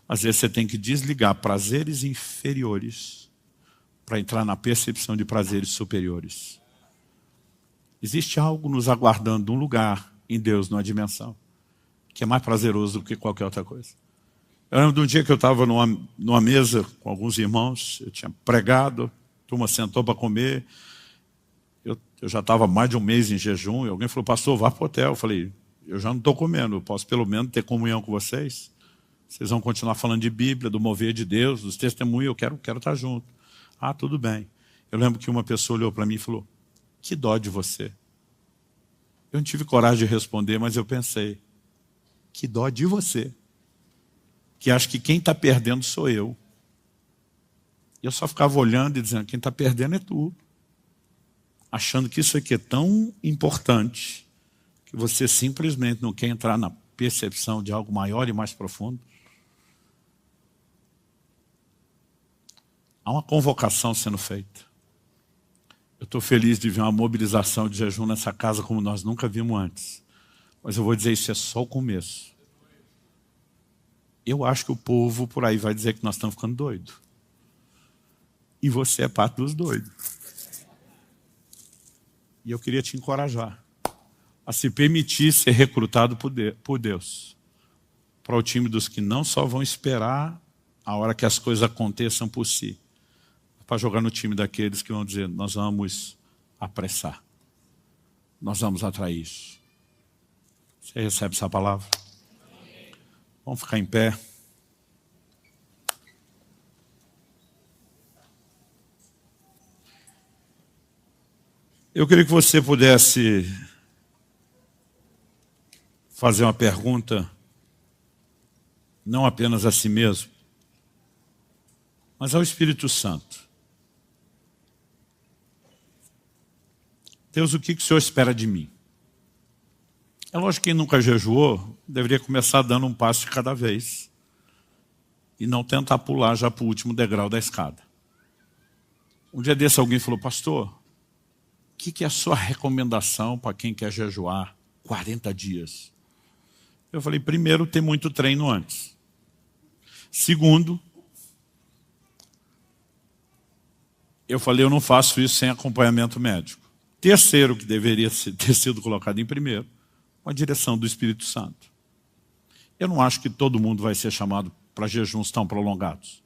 às vezes você tem que desligar prazeres inferiores para entrar na percepção de prazeres superiores. Existe algo nos aguardando num lugar em Deus, numa dimensão, que é mais prazeroso do que qualquer outra coisa. Eu lembro de um dia que eu estava numa mesa com alguns irmãos, eu tinha pregado, a turma sentou para comer, eu já estava mais de um mês em jejum, e alguém falou, pastor, vá para o hotel. Eu falei, eu já não estou comendo, eu posso pelo menos ter comunhão com vocês. Vocês vão continuar falando de Bíblia, do mover de Deus, dos testemunhos, eu quero estar junto. Ah, tudo bem. Eu lembro que uma pessoa olhou para mim e falou, que dó de você. Eu não tive coragem de responder, mas eu pensei, que dó de você. Que acho que quem está perdendo sou eu. E eu só ficava olhando e dizendo, quem está perdendo é tu. Achando que isso aqui é tão importante, que você simplesmente não quer entrar na percepção de algo maior e mais profundo. Há uma convocação sendo feita. Eu estou feliz de ver uma mobilização de jejum nessa casa como nós nunca vimos antes. Mas eu vou dizer, isso é só o começo. Eu acho que o povo por aí vai dizer que nós estamos ficando doidos. E você é parte dos doidos. E eu queria te encorajar a se permitir ser recrutado por Deus para o time dos que não só vão esperar a hora que as coisas aconteçam por si, para jogar no time daqueles que vão dizer, nós vamos apressar. Nós vamos atrair isso. Você recebe essa palavra? Vamos ficar em pé. Eu queria que você pudesse fazer uma pergunta, não apenas a si mesmo, mas ao Espírito Santo. Deus, o que o Senhor espera de mim? É lógico que quem nunca jejuou deveria começar dando um passo de cada vez e não tentar pular já para o último degrau da escada. Um dia desse alguém falou, pastor, o que é a sua recomendação para quem quer jejuar 40 dias? Eu falei, primeiro, ter muito treino antes. Segundo, eu falei, eu não faço isso sem acompanhamento médico. Terceiro, que deveria ter sido colocado em primeiro, a direção do Espírito Santo. Eu não acho que todo mundo vai ser chamado para jejuns tão prolongados.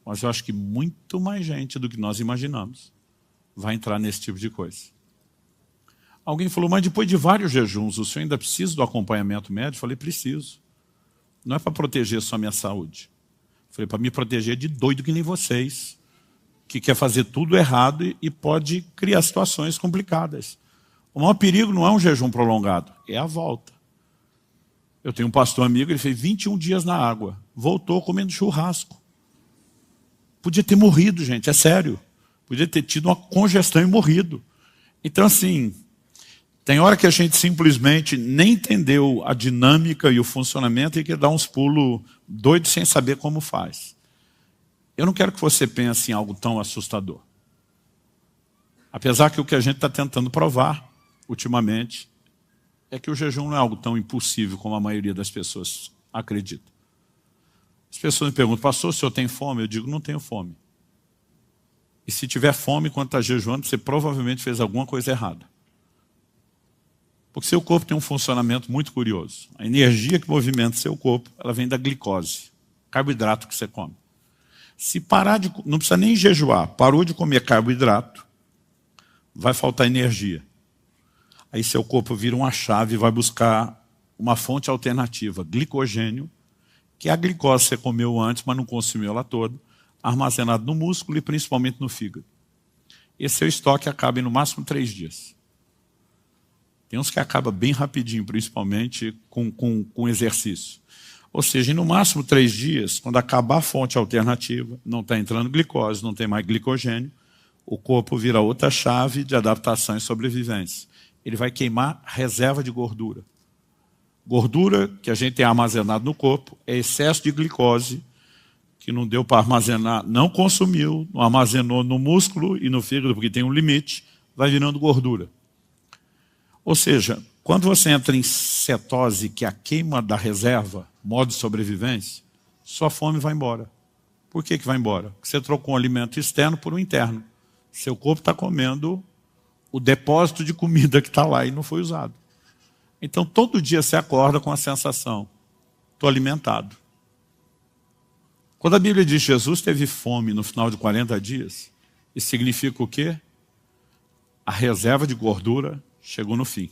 Mas eu acho que muito mais gente do que nós imaginamos vai entrar nesse tipo de coisa. Alguém falou, mas depois de vários jejuns, o senhor ainda precisa do acompanhamento médico? Eu falei, preciso. Não é para proteger só a minha saúde. Eu falei, para me proteger de doido que nem vocês, que quer fazer tudo errado e pode criar situações complicadas. O maior perigo não é um jejum prolongado, é a volta. Eu tenho um pastor amigo, ele fez 21 dias na água, voltou comendo churrasco. Podia ter morrido, gente, é sério. Podia ter tido uma congestão e morrido. Então, assim, tem hora que a gente simplesmente nem entendeu a dinâmica e o funcionamento e quer dar uns pulos doidos sem saber como faz. Eu não quero que você pense em algo tão assustador. Apesar que o que a gente está tentando provar, ultimamente, é que o jejum não é algo tão impossível como a maioria das pessoas acredita. As pessoas me perguntam, pastor, o senhor tem fome? Eu digo, não tenho fome. E se tiver fome quando está jejuando, você provavelmente fez alguma coisa errada. Porque seu corpo tem um funcionamento muito curioso. A energia que movimenta seu corpo, ela vem da glicose, carboidrato que você come. Se parar de... não precisa nem jejuar, parou de comer carboidrato, vai faltar energia. Aí seu corpo vira uma chave e vai buscar uma fonte alternativa, glicogênio, que é a glicose que você comeu antes, mas não consumiu ela toda, armazenado no músculo e principalmente no fígado. Esse seu estoque acaba em no máximo 3 dias. Tem uns que acaba bem rapidinho, principalmente com exercício. Ou seja, em no máximo 3 dias, quando acabar a fonte alternativa, não está entrando glicose, não tem mais glicogênio, o corpo vira outra chave de adaptação e sobrevivência. Ele vai queimar reserva de gordura. Gordura que a gente tem armazenado no corpo é excesso de glicose, que não deu para armazenar, não consumiu, não armazenou no músculo e no fígado, porque tem um limite, vai virando gordura. Ou seja, quando você entra em cetose, que é a queima da reserva, modo de sobrevivência, sua fome vai embora. Por que vai embora? Porque você trocou um alimento externo por um interno. Seu corpo está comendo o depósito de comida que está lá e não foi usado. Então, todo dia você acorda com a sensação, estou alimentado. Quando a Bíblia diz que Jesus teve fome no final de 40 dias, isso significa o quê? A reserva de gordura chegou no fim.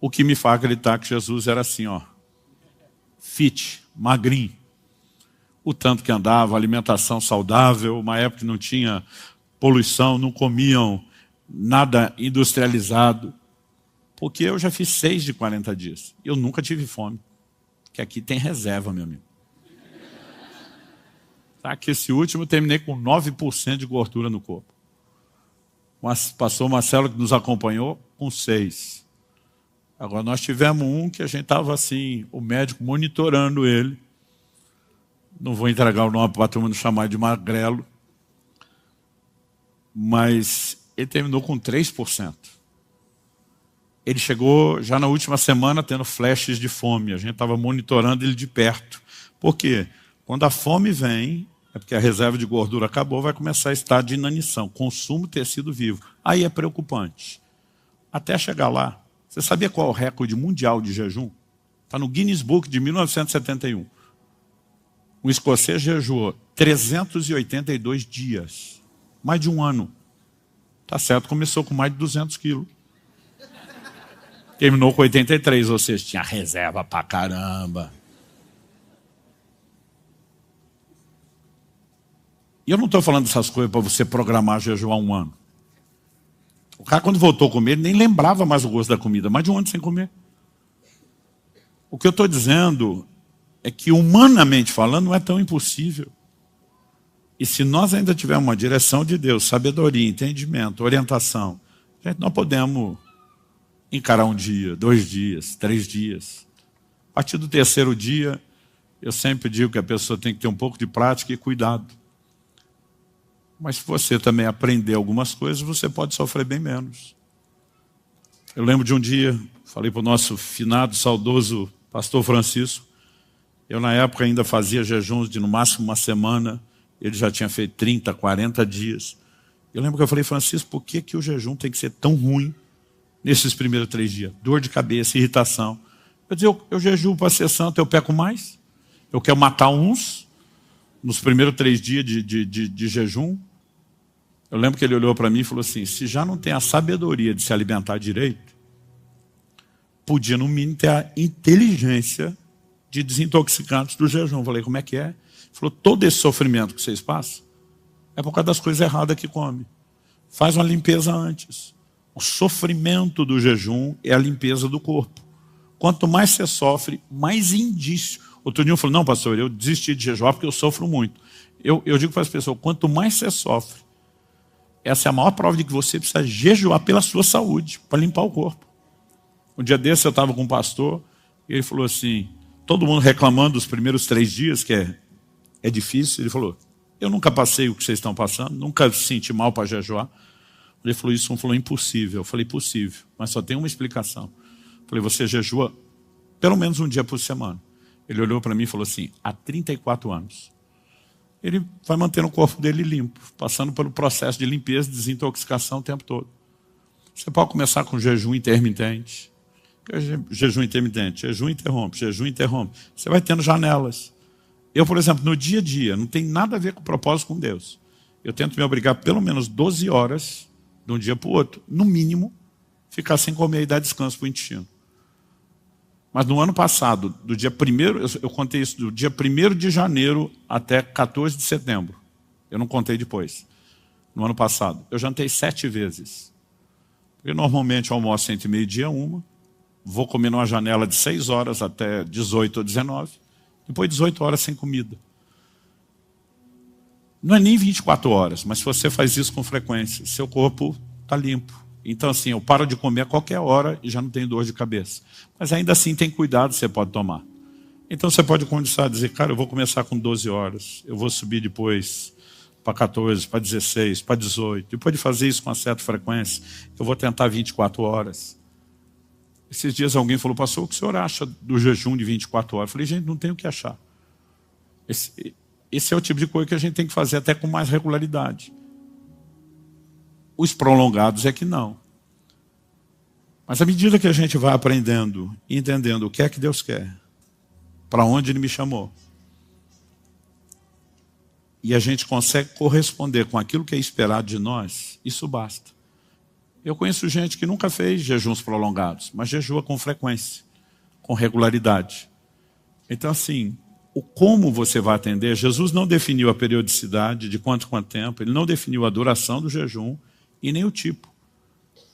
O que me faz acreditar que Jesus era assim, ó, fit, magrinho. O tanto que andava, alimentação saudável, uma época que não tinha poluição, não comiam nada industrializado. Porque eu já fiz 6 de 40 dias. Eu nunca tive fome. Porque aqui tem reserva, meu amigo. Tá? Que esse último eu terminei com 9% de gordura no corpo. Mas pastor Marcelo, que nos acompanhou, com 6%. Agora nós tivemos um que a gente estava assim, o médico monitorando ele. Não vou entregar o nome para todo mundo chamar de magrelo. Mas ele terminou com 3%. Ele chegou já na última semana tendo flashes de fome. A gente estava monitorando ele de perto. Por quê? Quando a fome vem, é porque a reserva de gordura acabou, vai começar a estado de inanição, consumo tecido vivo. Aí é preocupante. Até chegar lá, você sabia qual é o recorde mundial de jejum? Está no Guinness Book de 1971. Um escocês jejuou 382 dias, mais de um ano. Tá certo, começou com mais de 200 quilos. Terminou com 83, ou seja, tinha reserva pra caramba. E eu não estou falando dessas coisas para você programar jejuar um ano. O cara, quando voltou a comer, ele nem lembrava mais o gosto da comida, mais de um ano sem comer. O que eu estou dizendo é que, humanamente falando, não é tão impossível. E se nós ainda tivermos uma direção de Deus, sabedoria, entendimento, orientação, gente, nós podemos encarar um dia, 2 dias, 3 dias. A partir do 3º dia, eu sempre digo que a pessoa tem que ter um pouco de prática e cuidado. Mas se você também aprender algumas coisas, você pode sofrer bem menos. Eu lembro de um dia, falei para o nosso finado, saudoso pastor Francisco, eu na época ainda fazia jejuns de no máximo uma semana, ele já tinha feito 30, 40 dias. Eu lembro que eu falei, Francisco, por que o jejum tem que ser tão ruim nesses primeiros 3 dias? Dor de cabeça, irritação. Eu dizia, eu jejuo para ser santo, eu peco mais? Eu quero matar uns nos primeiros 3 dias de jejum? Eu lembro que ele olhou para mim e falou assim, se já não tem a sabedoria de se alimentar direito, podia no mínimo ter a inteligência de desintoxicantes do jejum. Eu falei, como é que é? Ele falou, todo esse sofrimento que vocês passam é por causa das coisas erradas que come. Faz uma limpeza antes. O sofrimento do jejum é a limpeza do corpo. Quanto mais você sofre, mais indício. Outro dia eu falei, não, pastor, eu desisti de jejuar porque eu sofro muito. Eu digo para as pessoas, quanto mais você sofre, essa é a maior prova de que você precisa jejuar pela sua saúde, para limpar o corpo. Um dia desse eu estava com um pastor, e ele falou assim, todo mundo reclamando dos primeiros 3 dias, que é difícil. Ele falou, eu nunca passei o que vocês estão passando, nunca senti mal para jejuar. Ele falou isso, falou impossível. Eu falei, possível, mas só tem uma explicação. Eu falei, você jejua pelo menos um dia por semana. Ele olhou para mim e falou assim, há 34 anos. Ele vai mantendo o corpo dele limpo, passando pelo processo de limpeza, desintoxicação o tempo todo. Você pode começar com jejum intermitente. Jejum intermitente, jejum interrompe, jejum interrompe. Você vai tendo janelas. Eu, por exemplo, no dia a dia, não tem nada a ver com o propósito com Deus. Eu tento me obrigar pelo menos 12 horas, de um dia para o outro, no mínimo, ficar sem comer e dar descanso para o intestino. Mas no ano passado, do dia 1º, eu contei isso, do dia 1º de janeiro até 14 de setembro. Eu não contei depois. No ano passado, eu jantei 7 vezes. Porque normalmente eu almoço entre meio-dia e 1, vou comer numa janela de 6 horas até 18 ou 19, depois 18 horas sem comida. Não é nem 24 horas, mas se você faz isso com frequência, seu corpo está limpo. Então assim, eu paro de comer a qualquer hora e já não tenho dor de cabeça. Mas ainda assim tem cuidado que você pode tomar. Então você pode começar a dizer, cara, eu vou começar com 12 horas, eu vou subir depois para 14, para 16, para 18. Depois de fazer isso com uma certa frequência, eu vou tentar 24 horas. Esses dias alguém falou, pastor, o que o senhor acha do jejum de 24 horas? Eu falei, gente, não tem o que achar. Esse é o tipo de coisa que a gente tem que fazer até com mais regularidade. Os prolongados é que não. Mas à medida que a gente vai aprendendo e entendendo o que é que Deus quer, para onde Ele me chamou, e a gente consegue corresponder com aquilo que é esperado de nós, isso basta. Eu conheço gente que nunca fez jejuns prolongados, mas jejua com frequência, com regularidade. Então assim, o como você vai atender, Jesus não definiu a periodicidade, de quanto tempo, Ele não definiu a duração do jejum, e nem o tipo.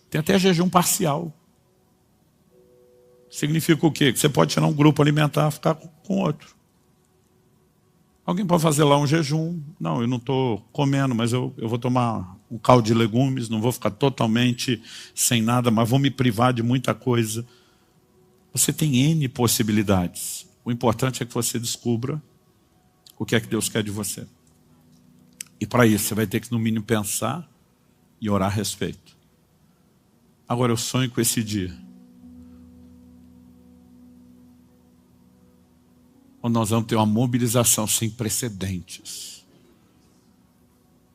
Tem até jejum parcial. Significa o quê? Que você pode tirar um grupo alimentar e ficar com outro. Alguém pode fazer lá um jejum. Não, eu não estou comendo, mas eu vou tomar um caldo de legumes, não vou ficar totalmente sem nada, mas vou me privar de muita coisa. Você tem N possibilidades. O importante é que você descubra o que é que Deus quer de você. E para isso você vai ter que no mínimo pensar e orar a respeito. Agora eu sonho com esse dia, onde nós vamos ter uma mobilização sem precedentes.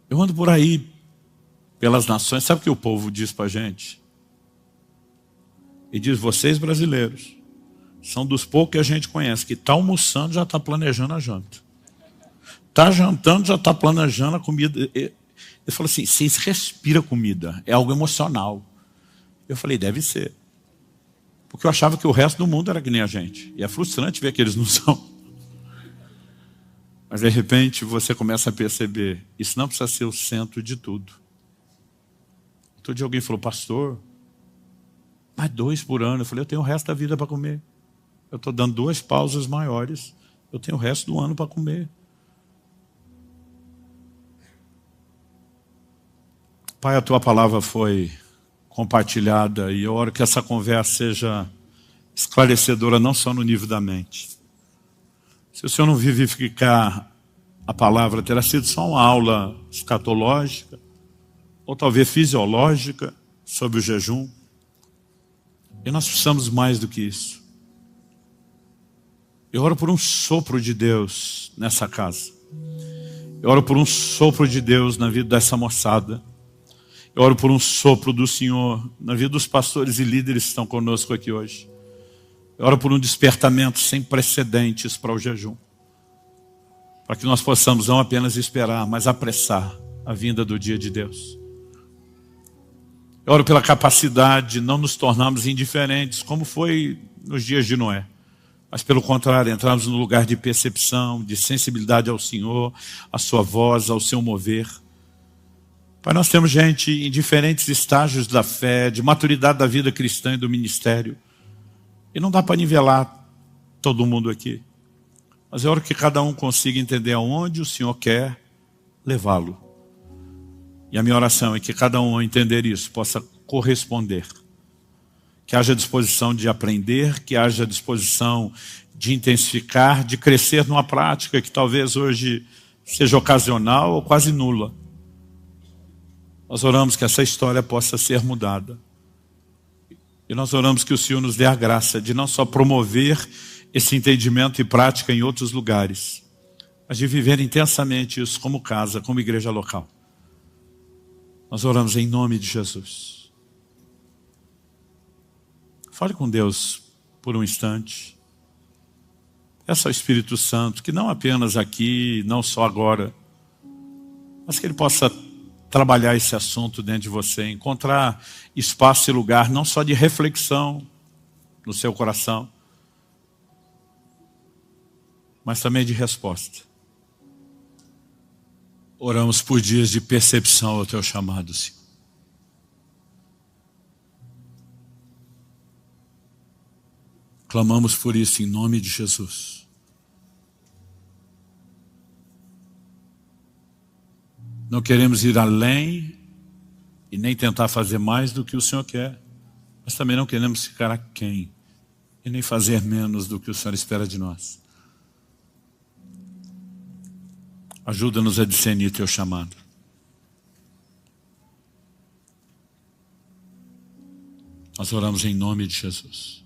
Eu ando por aí, pelas nações, sabe o que o povo diz para a gente? Ele diz, vocês brasileiros, são dos poucos que a gente conhece, que está almoçando já está planejando a janta. Está jantando já está planejando a comida. Ele falou assim, vocês respiram comida, é algo emocional. Eu falei, deve ser. Porque eu achava que o resto do mundo era que nem a gente. E é frustrante ver que eles não são. Mas de repente você começa a perceber, isso não precisa ser o centro de tudo. Outro dia alguém falou, pastor, mas 2 por ano. Eu falei, eu tenho o resto da vida para comer. Eu estou dando 2 pausas maiores. Eu tenho o resto do ano para comer. Pai, a tua palavra foi compartilhada e eu oro que essa conversa seja esclarecedora não só no nível da mente. Se o Senhor não vivificar a palavra, terá sido só uma aula escatológica ou talvez fisiológica sobre o jejum. E nós precisamos mais do que isso. Eu oro por um sopro de Deus nessa casa. Eu oro por um sopro de Deus na vida dessa moçada. Eu oro por um sopro do Senhor na vida dos pastores e líderes que estão conosco aqui hoje. Eu oro por um despertamento sem precedentes para o jejum. Para que nós possamos não apenas esperar, mas apressar a vinda do dia de Deus. Eu oro pela capacidade de não nos tornarmos indiferentes, como foi nos dias de Noé. Mas pelo contrário, entrarmos no lugar de percepção, de sensibilidade ao Senhor, à sua voz, ao seu mover. Pai, nós temos gente em diferentes estágios da fé, de maturidade da vida cristã e do ministério. E não dá para nivelar todo mundo aqui. Mas eu oro que cada um consiga entender aonde o Senhor quer levá-lo. E a minha oração é que cada um, ao entender isso, possa corresponder. Que haja disposição de aprender, que haja disposição de intensificar, de crescer numa prática que talvez hoje seja ocasional ou quase nula. Nós oramos que essa história possa ser mudada. E nós oramos que o Senhor nos dê a graça de não só promover esse entendimento e prática em outros lugares, mas de viver intensamente isso como casa, como igreja local. Nós oramos em nome de Jesus. Fale com Deus por um instante. Peça ao Espírito Santo que não apenas aqui, não só agora, mas que Ele possa trabalhar esse assunto dentro de você, encontrar espaço e lugar não só de reflexão no seu coração, mas também de resposta. Oramos por dias de percepção ao teu chamado, Senhor. Clamamos por isso em nome de Jesus. Não queremos ir além e nem tentar fazer mais do que o Senhor quer, mas também não queremos ficar aquém e nem fazer menos do que o Senhor espera de nós. Ajuda-nos a discernir teu chamado. Nós oramos em nome de Jesus.